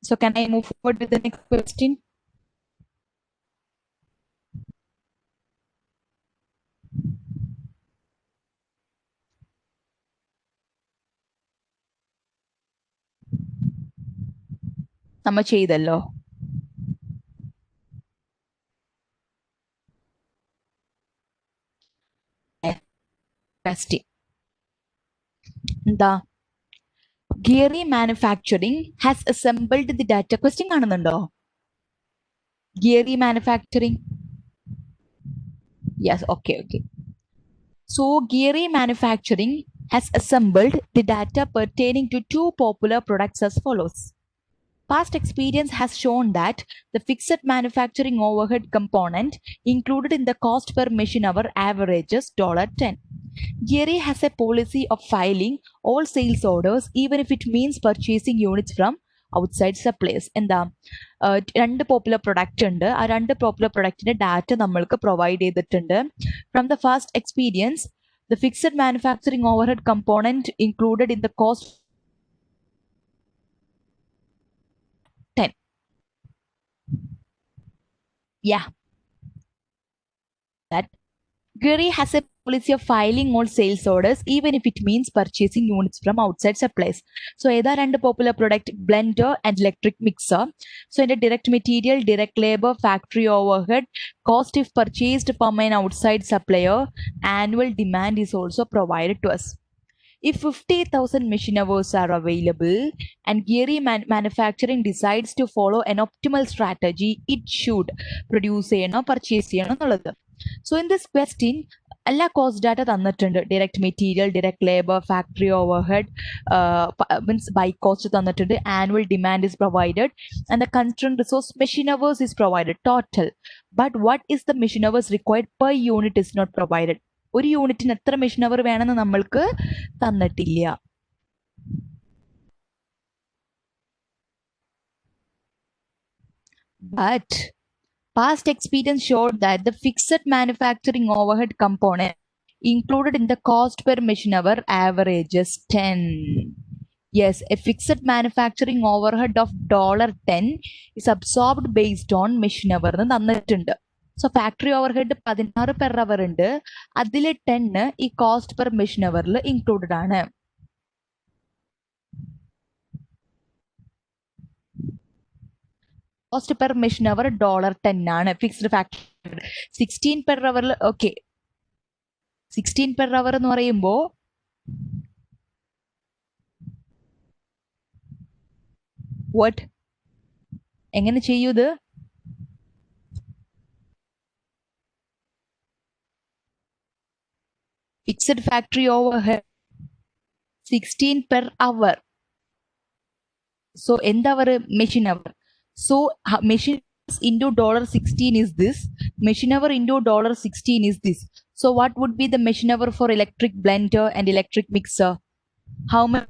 So can I move forward with the next question? നമ്മൾ ചെയ്തല്ലോ. എന്താ Geary Manufacturing has assembled the data. Question കാണുന്നുണ്ടോ? Geary Manufacturing. Yes, okay. So Geary Manufacturing has assembled the data pertaining to two popular products as follows. Past experience has shown that the fixed manufacturing overhead component included in the cost per machine hour averages $10. Geary has a policy of filing all sales orders even if it means purchasing units from outside suppliers. എന്താ രണ്ട് popular product ഉണ്ട്. ആ രണ്ട് popular പ്രൊഡക്റ്റിന്റെ data നമ്മൾക്ക് provide ചെയ്തിട്ടുണ്ട്. From the first experience the fixed manufacturing overhead component included in the cost 10. Yeah, that Geary has a policy of filing all sales orders even if it means purchasing units from outside suppliers. So either and popular product blender and electric mixer. So in the direct material, direct labor, factory overhead, cost if purchased from an outside supplier, annual demand is also provided to us. If 50,000 machine hours are available and Geary Manufacturing decides to follow an optimal strategy, it should produce purchase. So in this question, all cost data തന്നിട്ടുണ്ട്. Direct material, direct labor, factory overhead, means by cost തന്നിട്ടുണ്ട്. Annual demand is provided and the constraint resource machine hours is provided total. But what is the machine hours required per unit is not provided. ഒരു യൂണിറ്റിന് എത്ര machine hour വേണമെന്ന് നമ്മൾക്ക് തന്നിട്ടില്ല. But past experience showed that the fixed manufacturing overhead component included in the cost per machine hour averages 10. Yes, a fixed manufacturing overhead of $10 is absorbed based on machine hour എന്ന് തന്നിട്ടുണ്ട്. So factory overhead 16 per hour ഉണ്ട്. അതിൽ 10 ഈ cost per machine അവറിൽ included ആണ്. Cost per machine hour $10 ആണ്. Fixed factory 16 per അവറിൽ okay 16 per hour എന്ന് പറയുമ്പോൾ വാട്ട് എങ്ങനെ ചെയ്യൂ ഇത്? Fixed factory overhead 16 per hour. So end hour machine hour. So machine into $16 is this. Machine hour into $16 is this. So what would be the machine hour for electric blender and electric mixer? How much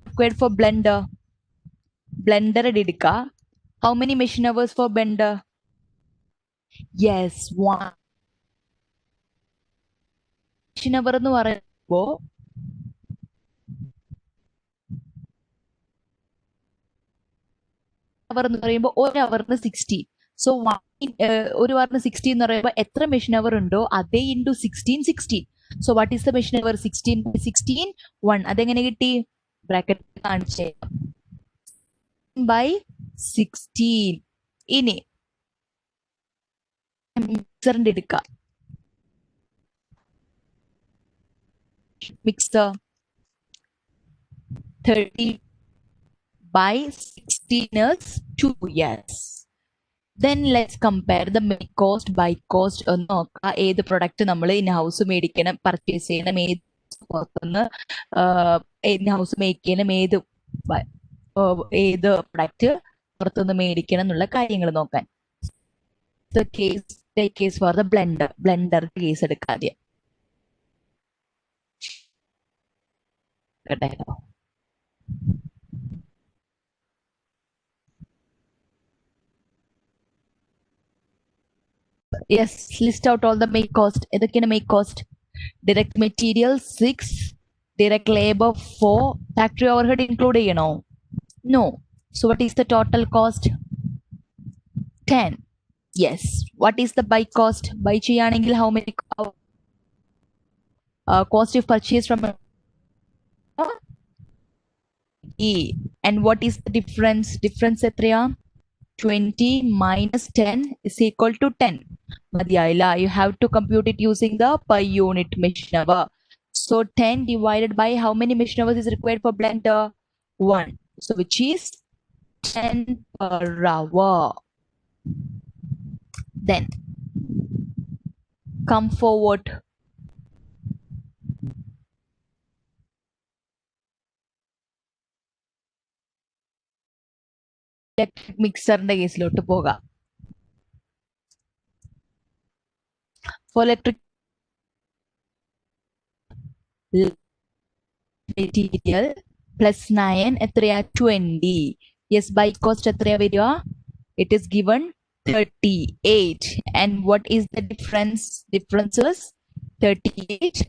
required for blender? Blender edika. How many machine hours for blender? Yes, one. Machine hour എന്ന് പറയുമ്പോൾ അവർ എന്ന് പറയുമ്പോൾ ഒരു അവറിന് 16. So ഒരു അവറിന് 16 എന്ന് പറയുമ്പോൾ എത്ര machine hour ഉണ്ടോ അതേ into 16. So what is the machine hour? 16 1. അതെങ്ങനെ കിട്ടി? ബ്രാക്കറ്റ് കാണിച്ചേ /16. ഇനി മിക്സറിന്റെ എടുക്കാം. Mixer 30/16 is 2. Yes. Then let's compare the make cost by cost. നോക്കാം ഏത് പ്രൊഡക്റ്റ് നമ്മൾ ഇൻ ഹൗസ് മേടിക്കണം, പർച്ചേസ് ചെയ്യണം, ഏത് പുറത്തുനിന്ന് ഇൻ ഹൗസ് മേക്ക് ചെയ്യണം, ഏത് പ്രൊഡക്റ്റ് പുറത്തുനിന്ന് മേടിക്കണം എന്നുള്ള കാര്യങ്ങൾ നോക്കാൻ. Case for the blender case എടുക്കാതെ. Yes, list out all the make cost. ഏതൊക്കെയാണ് make cost? Direct material 6, direct labor 4, factory overhead include ചെയ്യണോ? No. So what is the total cost? 10. Yes. What is the buy cost? Buy ചെയ്യാണെങ്കിൽ how many cost if purchased from E. And what is the difference? Difference എത്രയാ? 20 minus 10 is equal to 10. Madhyayla, you have to compute it using the per unit machine hour. So 10 divided by how many machine hours is required for blender? 1. So which is 10 per hour. Then come forward. Electric mixer കേസിലോട്ട് പോകാം. For electric material plus 9 എത്രയാ 20. Yes, by cost എത്രയാ വരിക? It is given 38. And what is the difference? Differences 38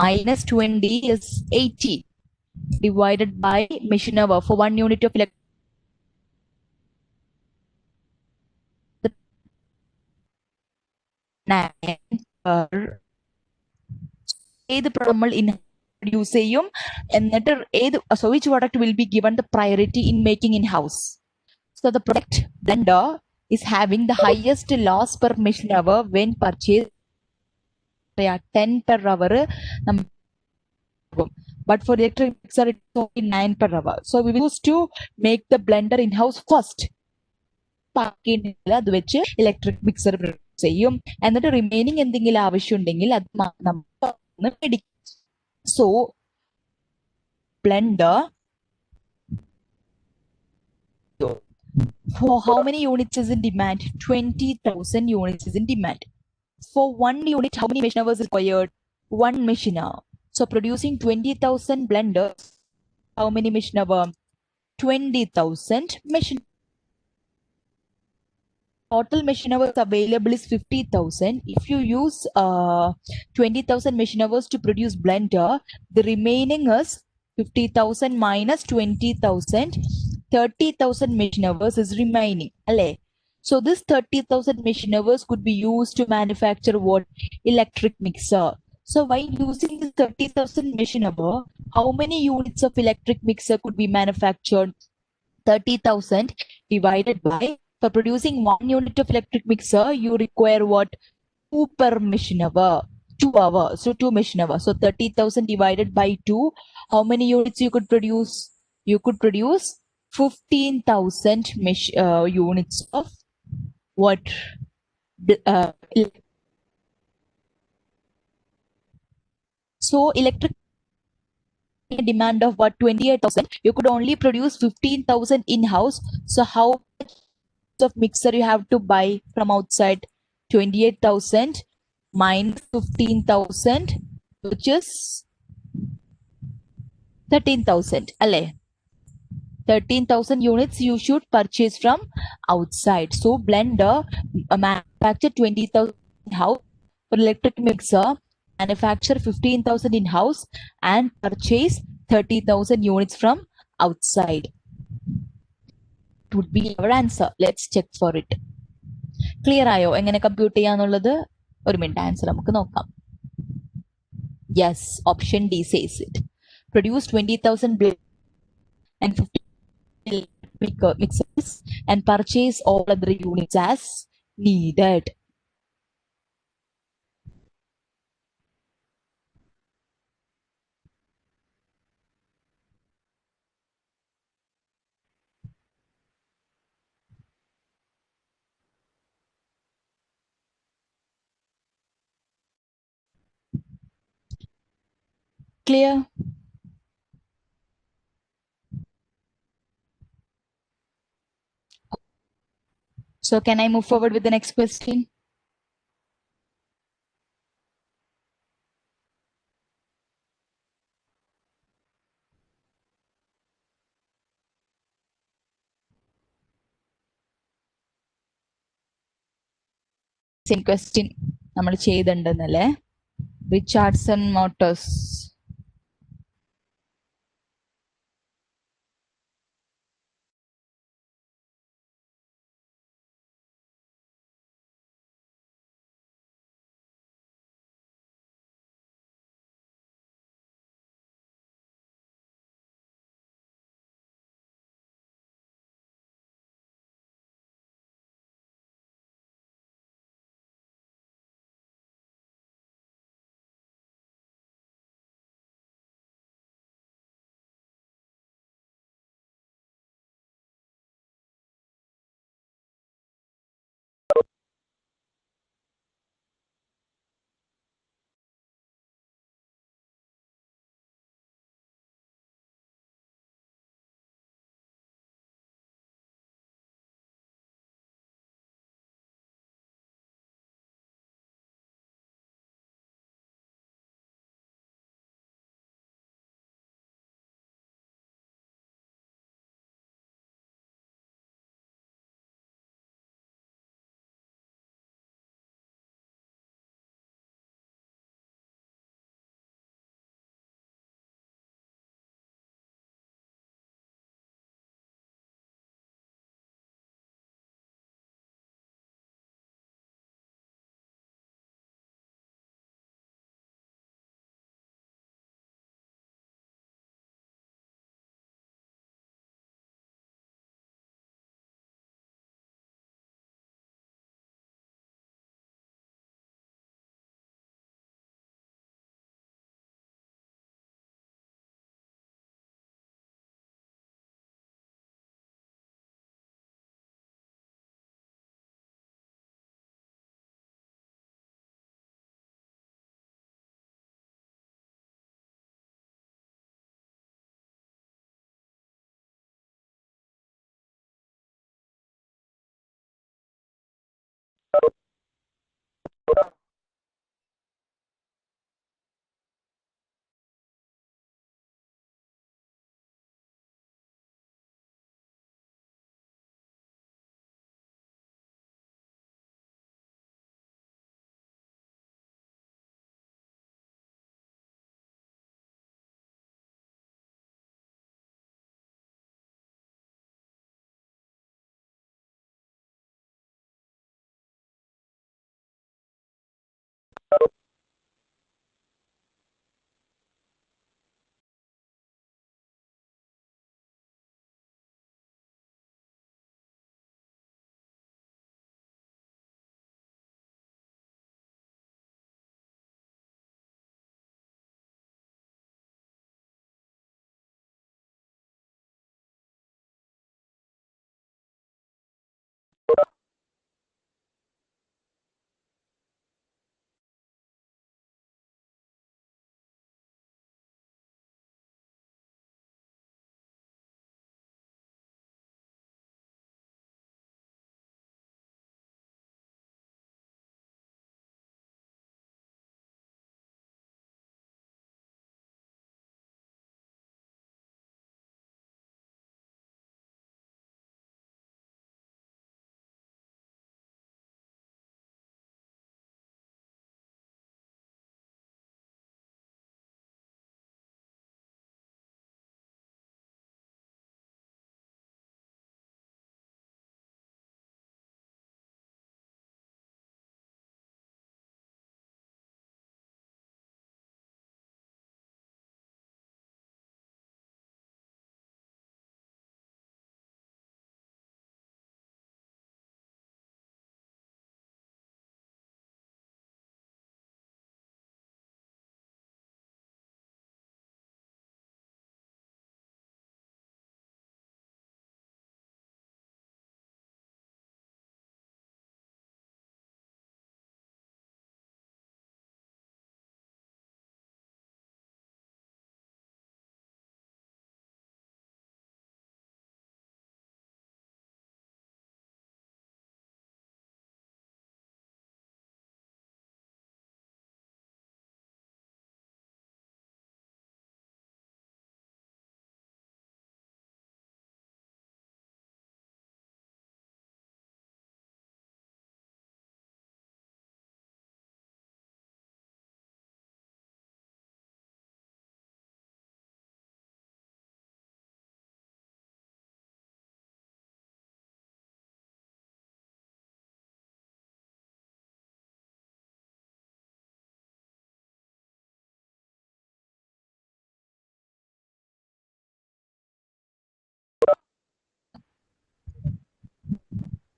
minus 20 is 80 divided by machine hour. For 1 unit of electric 9 per ഏത് നമ്മൾ introduce ചെയ്യും എന്നിട്ട് ഏത് so which product will be given the priority in making in house. So the product blender is having the highest loss per machine hour when purchased 10 per hour. But for electric mixer it's only 9 per hour. So we will use to make the blender in house first. അത് വെച്ച് electric mixer ചെയ്യും എന്നിട്ട് remaining എന്തെങ്കിലും ആവശ്യം ഉണ്ടെങ്കിൽ അത് നമ്മൾ മേടിക്കും. So blender for how many units is in demand? 20,000 units is in demand. For 1 unit, how many machine hours is required? 1 machine hour. So producing 20,000 blenders, how many machine hour? 20,000 machine. Total machine hours available is 50,000. If you use 20,000 machine hours to produce blender, the remaining is 50,000 minus 20,000. 30,000 machine hours is remaining. So this 30,000 machine hours could be used to manufacture what? Electric mixer. So while using this 30,000 machine hour, how many units of electric mixer could be manufactured? 30,000 divided by, for producing 1 unit of electric mixer, you require what? 2 per machine hour. 2 hours. So 2 machine hours. So 30,000 divided by 2. How many units you could produce? You could produce 15,000 units of what? So electric demand of what? 28,000. You could only produce 15,000 in-house. So how much of mixer you have to buy from outside? 28,000 minus 15,000, which is 13,000. 13,000 units you should purchase from outside. So blender manufacture 20,000 in-house. For electric mixer, manufacture 15,000 in-house and purchase 30,000 units from outside. It would be our answer. Let's check for it. Clear ആയോ എങ്ങനെ compute ചെയ്യാന്നുള്ളത്? ഒരു minute answer നമുക്ക് നോക്കാം. Yes, option D says it. Produce 20,000 and 50 mixers and purchase all other units as needed. Clear? So can I move forward with the next question? Same question നമ്മൾ ചെയ്തിട്ടുണ്ടെന്നല്ലേ? Richardson Motors.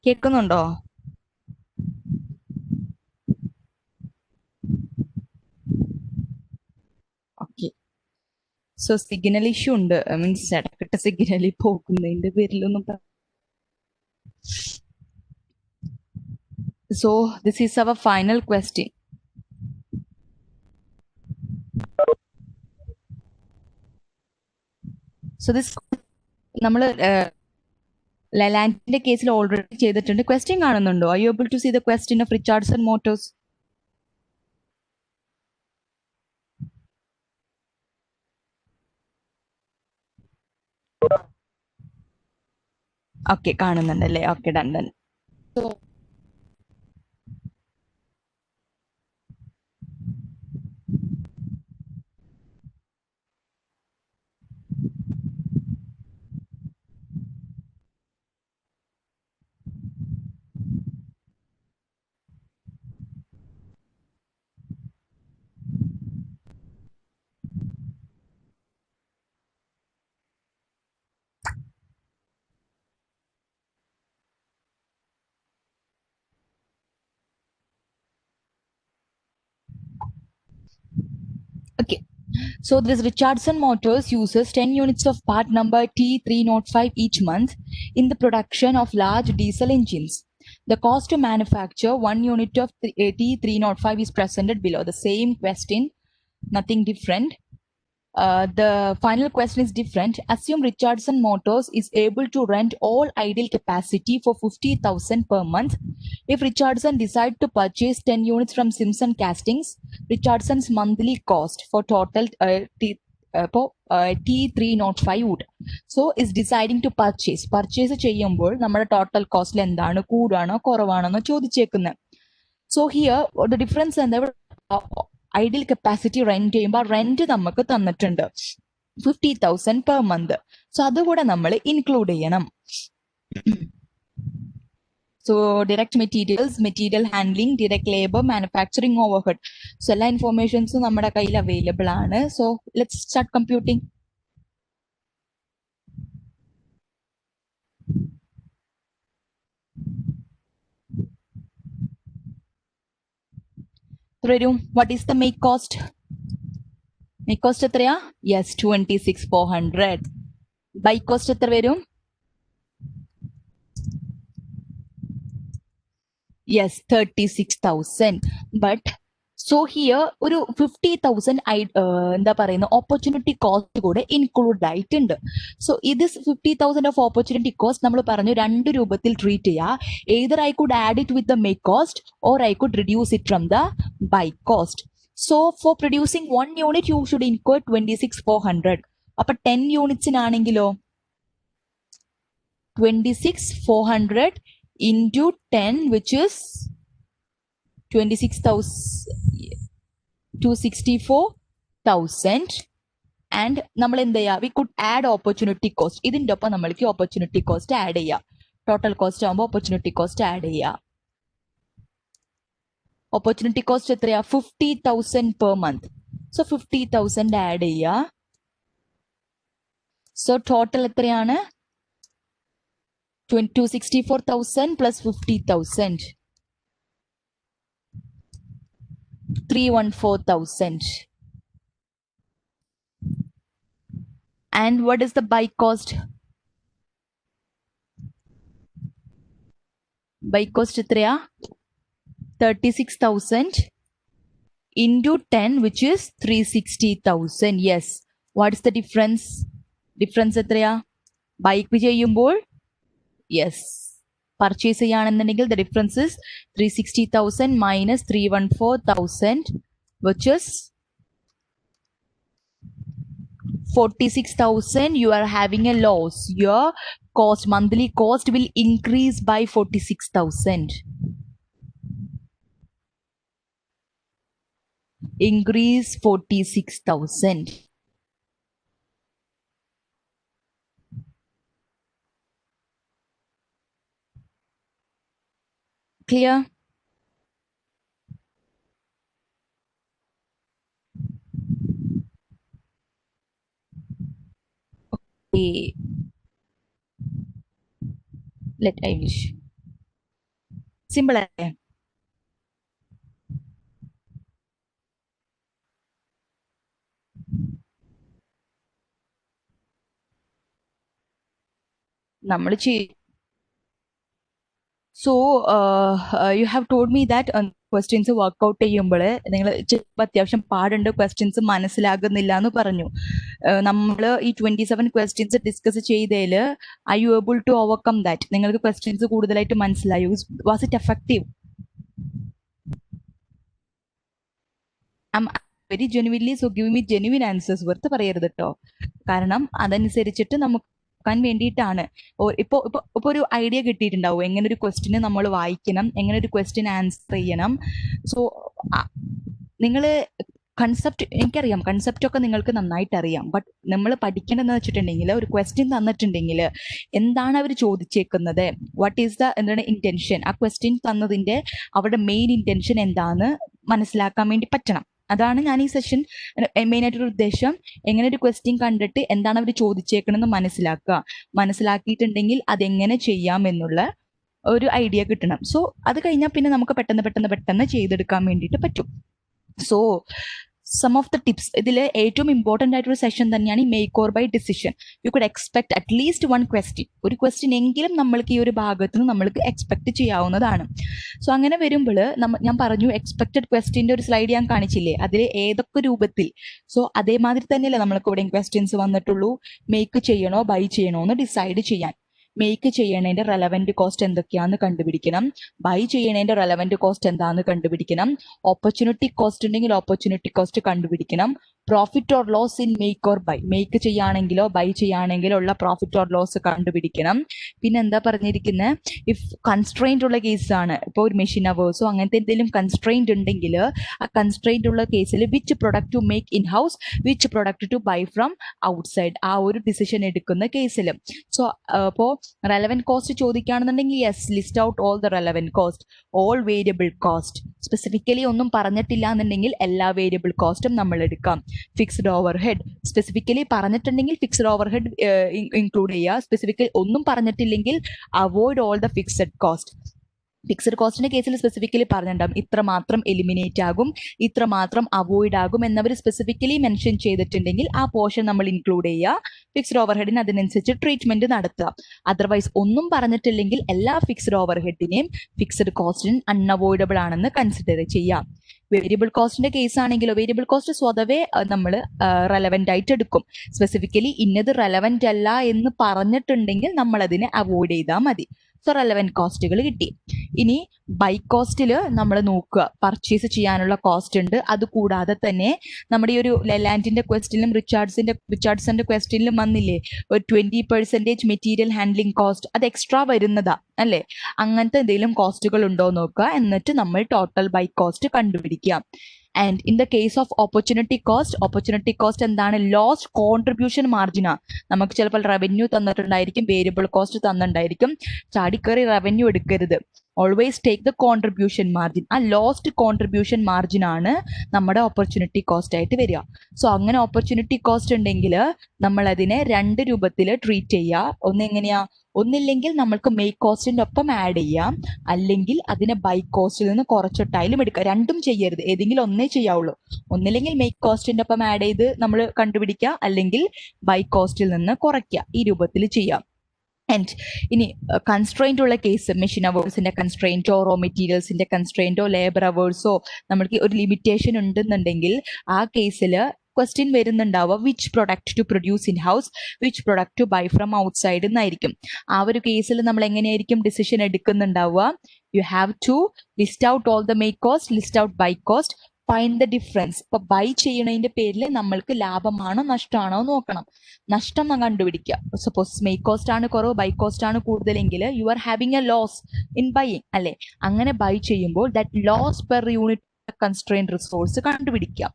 കേൾക്കുന്നുണ്ടോ? Okay. So signal issue ഉണ്ട്, means ഇടക്കിട്ട signal പോകുന്നതിന്റെ പേരിലൊന്നും. So this is our final question. So this നമ്മൾ ലെലാൻഡിന്റെ കേസിൽ already ചെയ്തിട്ടുണ്ട്. Question കാണുന്നുണ്ടോ? Are you able to see the question of Richardson motors? Okay, കാണുന്നുണ്ടല്ലേ? Okay, done done. So okay. So this Richardson Motors uses 10 units of part number T305 each month in the production of large diesel engines. The cost to manufacture 1 unit of T305 is presented below. The same question, nothing different. The final question is different. Assume Richardson Motors is able to rent all idle capacity for 50,000 per month. If Richardson decide to purchase 10 units from Simpson Castings, Richardson's monthly cost for total T305 wood. So is deciding to purchase. Purchase ചെയ്യുമ്പോൾ നമ്മുടെ total cost എന്താണ്, കൂടാണോ കുറവാണോ എന്ന് ചോദിച്ചേക്കുന്നത്. So here the difference എന്താ, ideal capacity rent ചെയ്യുമ്പോൾ rent നമുക്ക് തന്നിട്ടുണ്ട് 50,000 per month. So അതുകൂടെ നമ്മൾ ഇൻക്ലൂഡ് ചെയ്യണം. So direct materials, material handling, direct labour, manufacturing, overhead. So എല്ലാ ഇൻഫോർമേഷൻസും നമ്മുടെ കയ്യിൽ അവൈലബിൾ ആണ്. So let's start computing. What is the make cost? Make cost എത്രയാ? Yes, 26,400. Buy cost എത്ര വരും? Yes, 36,000. But so here ഒരു 50,000 എന്താ പറയുന്ന ഓപ്പർച്യൂണിറ്റി കോസ്റ്റ് കൂടെ ഇൻക്ലൂഡ് ആയിട്ടുണ്ട്. സോ ഇത് 50,000 ഓഫ് ഓപ്പർച്യൂണിറ്റി കോസ്റ്റ് നമ്മൾ പറഞ്ഞു രണ്ട് രൂപത്തിൽ ട്രീറ്റ് ചെയ്യുക. either I could add it with the make cost or I could reduce it from the buy cost. So for producing 1 unit you should incur 26,400. അപ്പൊ 10 യൂണിറ്റ്സിനാണെങ്കിലോ 26,400 into 10, which is 264,000. and നമ്മൾ എന്ത് ചെയ്യുക, we could add opportunity cost. ഇതിൻ്റെ ഒപ്പം നമ്മൾക്ക് opportunity cost add ചെയ്യാം. Total cost ആകുമ്പോൾ opportunity cost add ചെയ്യാം. opportunity cost എത്രയാ? 50,000 per month. so 50,000 ആഡ് ചെയ്യുക. so ടോട്ടൽ എത്രയാണ്? 264,000 plus 50,000. 314,000. And what is the buy cost? Buy cost എത്രയാ? 36,000 into 10, which is 360,000. Yes. What is the difference? Difference എത്രയാ? Buy ചെയ്യുമ്പോൾ yes. Purchase ചെയ്യാണെന്നുണ്ടെങ്കിൽ the difference is 360,000 minus 314,000, which is 46,000. You are having a loss. Your cost, monthly cost will increase by 46,000. Increase 46,000. Clear? Okay. Let I wish. Simple. നമ്മൾ So you have told me that questions workout ചെയ്യുമ്പോൾ നിങ്ങൾ ചിലപ്പോൾ അത്യാവശ്യം പാടുണ്ട്, questions മനസ്സിലാകുന്നില്ല എന്ന് പറഞ്ഞു. നമ്മൾ ഈ 27 ക്വസ്റ്റ്യൻസ് ഡിസ്കസ് ചെയ്തതിൽ I you able to overcome that? നിങ്ങൾക്ക് ക്വസ്റ്റ്യൻസ് കൂടുതലായിട്ട് മനസ്സിലായോ? Was it effective? Very genuinely. So give me genuine answers. വെറുതെ പറയരുത് കേട്ടോ, കാരണം അതനുസരിച്ചിട്ട് നമുക്ക് വേണ്ടിയിട്ടാണ്. ഇപ്പൊ ഒരു ഐഡിയ കിട്ടിയിട്ടുണ്ടാവും എങ്ങനെ ഒരു ക്വസ്റ്റ്യന് നമ്മൾ വായിക്കണം, എങ്ങനെ ഒരു ക്വസ്റ്റ്യൻ ആൻസർ ചെയ്യണം. സോ നിങ്ങൾ കൺസെപ്റ്റ്, എനിക്കറിയാം കൺസെപ്റ്റ് ഒക്കെ നിങ്ങൾക്ക് നന്നായിട്ട് അറിയാം. ബട്ട് നമ്മൾ പഠിക്കേണ്ടതെന്ന് വെച്ചിട്ടുണ്ടെങ്കിൽ ഒരു ക്വസ്റ്റ്യൻ തന്നിട്ടുണ്ടെങ്കിൽ എന്താണ് അവർ ചോദിച്ചേക്കുന്നത്, വാട്ട് ഈസ് ദ എന്താണ് ഇന്റൻഷൻ, ആ ക്വസ്റ്റ്യൻ തന്നതിന്റെ അവരുടെ മെയിൻ ഇന്റൻഷൻ എന്താന്ന് മനസ്സിലാക്കാൻ വേണ്ടി പറ്റണം. അതാണ് ഞാൻ ഈ സെഷൻ മെയിൻ ആയിട്ടൊരു ഉദ്ദേശം. എങ്ങനെ ഒരു ക്വസ്റ്റ്യൻ കണ്ടിട്ട് എന്താണ് അവർ ചോദിച്ചേക്കണമെന്ന് മനസ്സിലാക്കുക, മനസ്സിലാക്കിയിട്ടുണ്ടെങ്കിൽ അതെങ്ങനെ ചെയ്യാം എന്നുള്ള ഒരു ഐഡിയ കിട്ടണം. സോ അത് കഴിഞ്ഞാൽ പിന്നെ നമുക്ക് പെട്ടെന്ന് ചെയ്തെടുക്കാൻ വേണ്ടിയിട്ട് പറ്റും. So some of the tips ഇതിൽ ഏറ്റവും ഇമ്പോർട്ടൻ്റ് ആയിട്ടൊരു സെഷൻ തന്നെയാണ് ഈ make or buy decision. You could expect at least one question, ഒരു ക്വസ്റ്റ്യൻ എങ്കിലും നമ്മൾക്ക് ഈ ഒരു ഭാഗത്ത് നിന്ന് നമ്മൾക്ക് എക്സ്പെക്ട് ചെയ്യാവുന്നതാണ്. സോ അങ്ങനെ വരുമ്പോൾ ഞാൻ പറഞ്ഞു എക്സ്പെക്റ്റഡ് ക്വസ്റ്റ്യൻ്റെ ഒരു സ്ലൈഡ് ഞാൻ കാണിച്ചില്ലേ, അതിൽ ഏതൊക്കെ രൂപത്തിൽ. സോ അതേമാതിരി തന്നെയല്ലേ നമ്മൾക്ക് ഇവിടെയും ക്വസ്റ്റ്യൻസ് വന്നിട്ടുള്ളൂ. മേക്ക് ചെയ്യണോ ബൈ ചെയ്യണോ എന്ന് ഡിസൈഡ് ചെയ്യാൻ. മേക്ക് ചെയ്യണതിന്റെ റെലവൻറ്റ് കോസ്റ്റ് എന്തൊക്കെയാണെന്ന് കണ്ടുപിടിക്കണം. ബൈ ചെയ്യണതിന്റെ റെലവൻറ്റ് കോസ്റ്റ് എന്താണെന്ന് കണ്ടുപിടിക്കണം. ഓപ്പർച്യൂണിറ്റി കോസ്റ്റ് ഉണ്ടെങ്കിൽ ഓപ്പർച്യൂണിറ്റി കോസ്റ്റ് കണ്ടുപിടിക്കണം. Profit or loss in make or buy, make ചെയ്യുകയാണെങ്കിലോ ബൈ ചെയ്യുകയാണെങ്കിലോ ഉള്ള പ്രോഫിറ്റ് ഓർ ലോസ് കണ്ടുപിടിക്കണം. പിന്നെ എന്താ പറഞ്ഞിരിക്കുന്നത്, ഇഫ് കൺസ്ട്രെയിൻ്റ് ഉള്ള കേസാണ്, ഇപ്പോൾ ഒരു മെഷീൻ അവേഴ്സോ അങ്ങനത്തെ എന്തെങ്കിലും കൺസ്ട്രെയിൻ്റ് ഉണ്ടെങ്കിൽ ആ കൺസ്ട്രെയിൻ്റ് ഉള്ള കേസിൽ which product to make in house, which product to buy from outside, ആ ഒരു ഡിസിഷൻ എടുക്കുന്ന കേസിൽ. സോ അപ്പോൾ റെലവൻറ്റ് കോസ്റ്റ് ചോദിക്കുകയാണെന്നുണ്ടെങ്കിൽ yes, list out all the relevant cost, all variable cost. Specifically ഒന്നും പറഞ്ഞിട്ടില്ല എന്നുണ്ടെങ്കിൽ എല്ലാ വേരിയബിൾ കോസ്റ്റും നമ്മൾ എടുക്കാം. ഫിക്സ്ഡ് ഓവർ ഹെഡ് സ്പെസിഫിക്കലി പറഞ്ഞിട്ടുണ്ടെങ്കിൽ ഫിക്സ്ഡ് ഓവർ ഹെഡ് ഇൻക്ലൂഡ് ചെയ്യുക. സ്പെസിഫിക്കലി ഒന്നും പറഞ്ഞിട്ടില്ലെങ്കിൽ avoid all the fixed cost. Fixed കോസ്റ്റിന്റെ കേസിൽ സ്പെസിഫിക്കലി പറഞ്ഞിട്ടുണ്ടാകും ഇത്ര മാത്രം എലിമിനേറ്റ് ആകും, ഇത്ര മാത്രം അവോയ്ഡ് ആകും എന്നവർ സ്പെസിഫിക്കലി മെൻഷൻ ചെയ്തിട്ടുണ്ടെങ്കിൽ ആ പോർഷൻ നമ്മൾ ഇൻക്ലൂഡ് ചെയ്യുക. ഫിക്സ്ഡ് ഓവർ ഹെഡിന് അതിനനുസരിച്ച് ട്രീറ്റ്മെന്റ് നടത്തുക. അതർവൈസ് ഒന്നും പറഞ്ഞിട്ടില്ലെങ്കിൽ എല്ലാ ഫിക്സ്ഡ് ഓവർ ഹെഡിനെയും ഫിക്സ്ഡ് കോസ്റ്റിനും അൺഅവോയ്ഡബിൾ ആണെന്ന് കൺസിഡർ ചെയ്യാം. വേരിയബിൾ കോസ്റ്റിന്റെ കേസ് ആണെങ്കിലോ വേരിയബിൾ കോസ്റ്റ് സ്വതവേ നമ്മൾ റെലവെന്റ് ആയിട്ട് എടുക്കും. സ്പെസിഫിക്കലി ഇന്നത് റെലവെന്റ് അല്ല എന്ന് പറഞ്ഞിട്ടുണ്ടെങ്കിൽ നമ്മൾ അതിനെ അവോയ്ഡ് ചെയ്താൽ മതി. സോ റെലവെന്റ് കോസ്റ്റുകൾ കിട്ടി. ഇനി ബൈ കോസ്റ്റിൽ നമ്മൾ നോക്കുക, പർച്ചേസ് ചെയ്യാനുള്ള കോസ്റ്റ് ഉണ്ട്. അതുകൂടാതെ തന്നെ നമ്മുടെ ഈ ഒരു ലെലാൻഡിന്റെ ക്വസ്റ്റ്യനിലും റിച്ചാർഡ്സന്റെ ക്വസ്റ്റ്യനിലും വന്നില്ലേ ഒരു 20% മെറ്റീരിയൽ ഹാൻഡ്ലിംഗ് കോസ്റ്റ്, അത് എക്സ്ട്രാ വരുന്നതാ അല്ലേ. അങ്ങനത്തെ എന്തെങ്കിലും കോസ്റ്റുകൾ ഉണ്ടോ നോക്കുക, എന്നിട്ട് നമ്മൾ ടോട്ടൽ ബൈ കോസ്റ്റ് കണ്ടുപിടിക്കുക. And in the case of opportunity cost എന്താണ്, ലോസ്റ്റ് കോൺട്രിബ്യൂഷൻ മാർജിനാ. നമുക്ക് ചിലപ്പോൾ റവന്യൂ തന്നിട്ടുണ്ടായിരിക്കും, വേരിയബിൾ കോസ്റ്റ് തന്നിട്ടുണ്ടായിരിക്കും, ചാടിക്കറി റവന്യൂ എടുക്കരുത്. Always take the contribution margin. ആ ലോസ്റ്റ് കോൺട്രിബ്യൂഷൻ മാർജിൻ ആണ് നമ്മുടെ ഓപ്പർച്യൂണിറ്റി കോസ്റ്റ് ആയിട്ട് വരിക. സോ അങ്ങനെ ഓപ്പർച്യൂണിറ്റി കോസ്റ്റ് ഉണ്ടെങ്കിൽ നമ്മൾ അതിനെ രണ്ട് രൂപത്തിൽ ട്രീറ്റ് ചെയ്യുക. ഒന്നെങ്ങനെയാ, ഒന്നില്ലെങ്കിൽ നമ്മൾക്ക് മെയ്ക്ക് കോസ്റ്റിന്റെ ഒപ്പം ആഡ് ചെയ്യാം, അല്ലെങ്കിൽ അതിനെ ബൈ കോസ്റ്റിൽ നിന്ന് കുറച്ചിട്ടായാലും എടുക്കുക. രണ്ടും ചെയ്യരുത്, ഏതെങ്കിലും ഒന്നേ ചെയ്യാവുള്ളൂ. ഒന്നില്ലെങ്കിൽ മെയ്ക്ക് കോസ്റ്റിന്റെ ഒപ്പം ആഡ് ചെയ്ത് നമ്മൾ കണ്ടുപിടിക്കുക, അല്ലെങ്കിൽ ബൈ കോസ്റ്റിൽ നിന്ന് കുറയ്ക്കുക. ഈ രൂപത്തിൽ ചെയ്യാം. ആൻഡ് ഇനി കൺസ്ട്രെയിൻ്റ് ഉള്ള കേസ്, മെഷീൻ അവേഴ്സിന്റെ കൺസ്ട്രെയിൻറ്റോ റോ മെറ്റീരിയൽസിന്റെ കൺസ്ട്രെയിൻറ്റോ ലേബർ അവേഴ്സോ നമ്മൾക്ക് ഒരു ലിമിറ്റേഷൻ ഉണ്ടെന്നുണ്ടെങ്കിൽ ആ കേസിൽ ക്വസ്റ്റ്യൻ വരുന്നുണ്ടാവുക which product to produce in house, which product to buy from outside എന്നായിരിക്കും. ആ ഒരു കേസിൽ നമ്മൾ എങ്ങനെയായിരിക്കും ഡിസിഷൻ എടുക്കുന്നുണ്ടാവുക, you have to list out all the make cost, list out buy cost, find the difference. ഇപ്പൊ ബൈ ചെയ്യണതിന്റെ പേരിൽ നമ്മൾക്ക് ലാഭമാണോ നഷ്ടമാണോ നോക്കണം. നഷ്ടം കണ്ടുപിടിക്കുക. സപ്പോസ് മേക്ക് കോസ്റ്റ് ആണ് കുറവ്, ബൈ കോസ്റ്റ് ആണ് കൂടുതലെങ്കിൽ you are having a loss in buying അല്ലെ. അങ്ങനെ ബൈ ചെയ്യുമ്പോൾ that loss per unit constraint resource കണ്ടുപിടിക്കുക.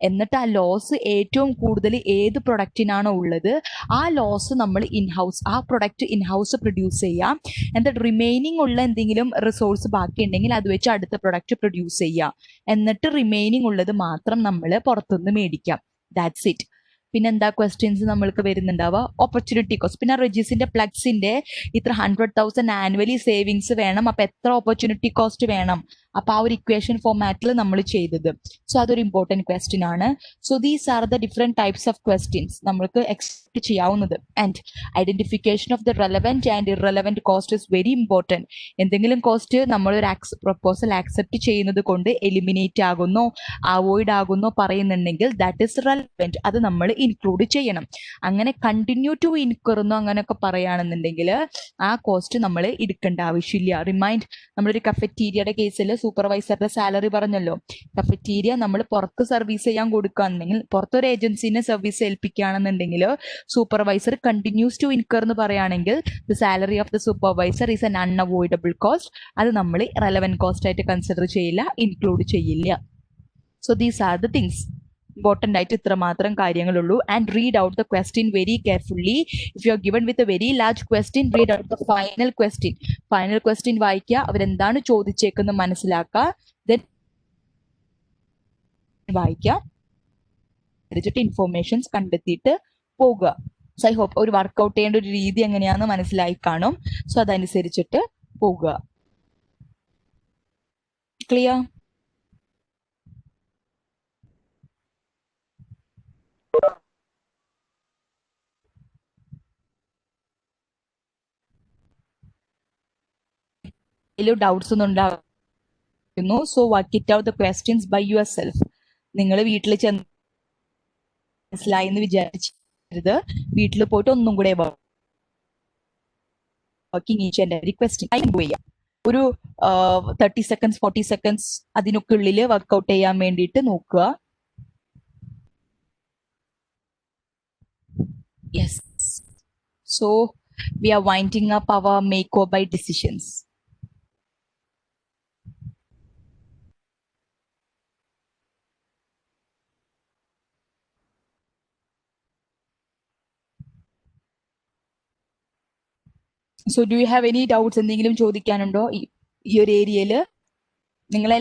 എന്നിട്ട് ആ ലോസ് ഏറ്റവും കൂടുതൽ ഏത് പ്രൊഡക്റ്റിനാണോ ഉള്ളത് ആ ലോസ് നമ്മൾ ഇൻഹൗസ്, ആ പ്രൊഡക്റ്റ് ഇൻഹൗസ് പ്രൊഡ്യൂസ് ചെയ്യാം. എന്നിട്ട് റിമൈനിങ് ഉള്ള എന്തെങ്കിലും റിസോഴ്സ് ബാക്കി ഉണ്ടെങ്കിൽ അത് വെച്ച് അടുത്ത പ്രൊഡക്റ്റ് പ്രൊഡ്യൂസ് ചെയ്യാം. എന്നിട്ട് റിമൈനിങ് ഉള്ളത് മാത്രം നമ്മൾ പുറത്തുനിന്ന് മേടിക്കാം. That's it. പിന്നെന്താ ക്വസ്റ്റ്യൻസ് നമ്മൾക്ക് വരുന്നുണ്ടാവുക, ഓപ്പർച്യൂണിറ്റി കോസ്റ്റ്. പിന്നെ റെജിസിന്റെ പ്ലഗ്സിന്റെ ഇത്ര 100,000 ആനുവലി സേവിങ്സ് വേണം, അപ്പൊ എത്ര ഓപ്പർച്യൂണിറ്റി കോസ്റ്റ് വേണം, അപ്പൊ ആ ഒരു ഇക്വേഷൻ ഫോർമാറ്റിൽ നമ്മൾ ചെയ്തത്. സോ അതൊരു ഇമ്പോർട്ടൻറ്റ് ക്വസ്റ്റ്യൻ ആണ്. So these are the different types of questions നമ്മൾക്ക് എക്സ്പെക്ട് ചെയ്യാവുന്നത്. And identification of the relevant and irrelevant cost is very important. എന്തെങ്കിലും കോസ്റ്റ് നമ്മളൊരു പ്രൊപ്പോസൽ ആക്സെപ്റ്റ് ചെയ്യുന്നത് കൊണ്ട് എലിമിനേറ്റ് ആകുന്നോ അവോയ്ഡ് ആകുന്നോ പറയുന്നുണ്ടെങ്കിൽ ദാറ്റ് ഇസ് റെലവെന്റ്, അത് നമ്മൾ ഇൻക്ലൂഡ് ചെയ്യണം. അങ്ങനെ കണ്ടിന്യൂ ടു ഇൻക്വറുന്നോ അങ്ങനെയൊക്കെ പറയുകയാണെന്നുണ്ടെങ്കിൽ ആ കോസ്റ്റ് നമ്മൾ എടുക്കേണ്ട ആവശ്യമില്ല. റിമൈൻഡ്, നമ്മളൊരു കഫറ്റീരിയയുടെ കേസിൽ സൂപ്പർവൈസറുടെ സാലറി പറഞ്ഞല്ലോ. കഫറ്റീരിയ നമ്മൾ പുറത്ത് സർവീസ് ചെയ്യാൻ കൊടുക്കുകയാണെന്നുണ്ടെങ്കിൽ, പുറത്തൊരു ഏജൻസിനെ സർവീസ് ഏൽപ്പിക്കുകയാണെന്നുണ്ടെങ്കിൽ സൂപ്പർവൈസർ കണ്ടിന്യൂസ് ടു ഇൻകർ എന്ന് പറയുകയാണെങ്കിൽ the salary of the supervisor is an unavoidable cost. അത് നമ്മൾ റെലവെന്റ് കോസ്റ്റ് ആയിട്ട് കൺസിഡർ ചെയ്യില്ല, ഇൻക്ലൂഡ് ചെയ്യില്ല. So these are the things. Important ആയിട്ട് ഇത്ര മാത്രം കാര്യങ്ങളുള്ളൂ. And read out the question very carefully. If you are given with a very large question, read out the final question. Final question വായിക്കുക, അവരെന്താണ് ചോദിച്ചേക്കുന്നത് മനസ്സിലാക്കുക, ദെൻ വായിക്കുക, ഇൻഫോർമേഷൻസ് കണ്ടെത്തിയിട്ട് പോകുക. സോ ഐ ഹോപ്പ് ഒരു വർക്ക്ഔട്ട് ചെയ്യേണ്ട ഒരു രീതി എങ്ങനെയാണെന്ന് മനസ്സിലായി കാണും. സോ അതനുസരിച്ചിട്ട് പോകുക. ക്ലിയർ? ഡൗട്ട്സ് ഒന്നും ഉണ്ടാകുന്നു. So work it out the questions by yourself. നിങ്ങൾ വീട്ടിൽ ചെന്ന് മനസ്സിലായി എന്ന് വിചാരിച്ചത്, വീട്ടിൽ പോയിട്ട് ഒന്നും കൂടെ working each and every question ചെയ്യാം. ഒരു 30 സെക്കൻഡ്സ് 40 സെക്കൻഡ്സ് അതിനൊക്കെ ഉള്ളിൽ വർക്ക്ഔട്ട് ചെയ്യാൻ വേണ്ടിയിട്ട് നോക്കുക. Yes, so we are winding up our make or buy decisions. So do you have any doubts? എന്തെങ്കിലും ചോദിക്കാനുണ്ടോ ഈ ഒരു ഏരിയയിൽ? നിങ്ങളെ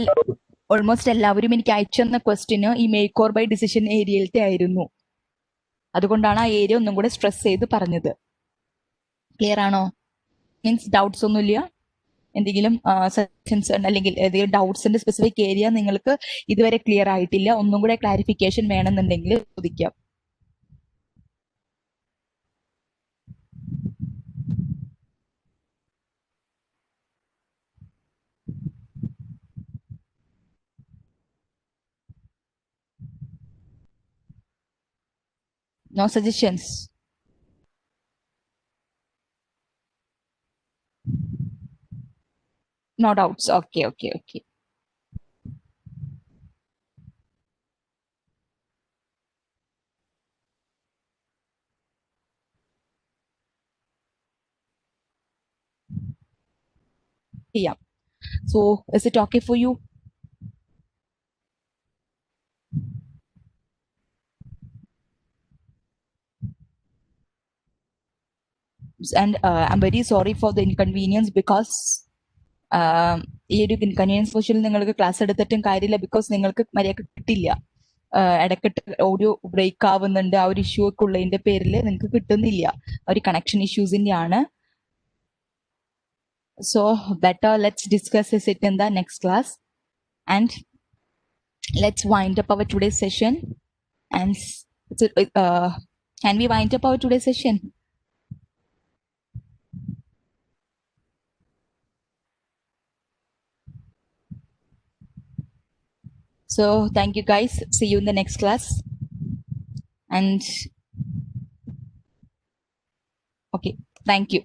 ഓൾമോസ്റ്റ് എല്ലാവരും എനിക്ക് അയച്ചെന്ന ക്വസ്റ്റ്യന് ഈ മേക്ക് ഓർ ബൈ ഡിസിഷൻ ഏരിയയിലത്തെ ആയിരുന്നു. അതുകൊണ്ടാണ് ആ ഏരിയ ഒന്നും കൂടെ സ്ട്രെസ് ചെയ്ത് പറഞ്ഞത്. ക്ലിയർ ആണോ? മീൻസ് ഡൗട്ട്സ് ഒന്നുമില്ല? എന്തെങ്കിലും സജഷൻസ് അല്ലെങ്കിൽ ഏതെങ്കിലും ഡൗട്ട്സിന്റെ സ്പെസിഫിക് ഏരിയ നിങ്ങൾക്ക് ഇതുവരെ ക്ലിയർ ആയിട്ടില്ല, ഒന്നും കൂടെ ക്ലാരിഫിക്കേഷൻ വേണമെന്നുണ്ടെങ്കിൽ ചോദിക്കാം. No suggestions? No doubts. Okay. Yeah. So is it okay for you? And I'm very sorry for the inconvenience because ഈ ഒരു ഇൻകൺവീനിയൻസ് ക്വസ്റ്റ്യൻ നിങ്ങൾക്ക് ക്ലാസ് എടുത്തിട്ടും കാര്യമില്ല, ബിക്കോസ് നിങ്ങൾക്ക് മര്യാദക്ക് കിട്ടില്ല. ഇടയ്ക്കിട്ട് ഓഡിയോ ബ്രേക്ക് ആവുന്നുണ്ട്. ആ ഒരു ഇഷ്യൂ ഒക്കെ ഉള്ളതിന്റെ പേരിൽ നിങ്ങൾക്ക് കിട്ടുന്നില്ല. ഒരു കണക്ഷൻ ഇഷ്യൂസിന്റെ ആണ്. So better let's discuss it in the next class, and let's wind up our today's session. And can we wind up our today's session? So thank you guys. See you in the next class. And okay, thank you.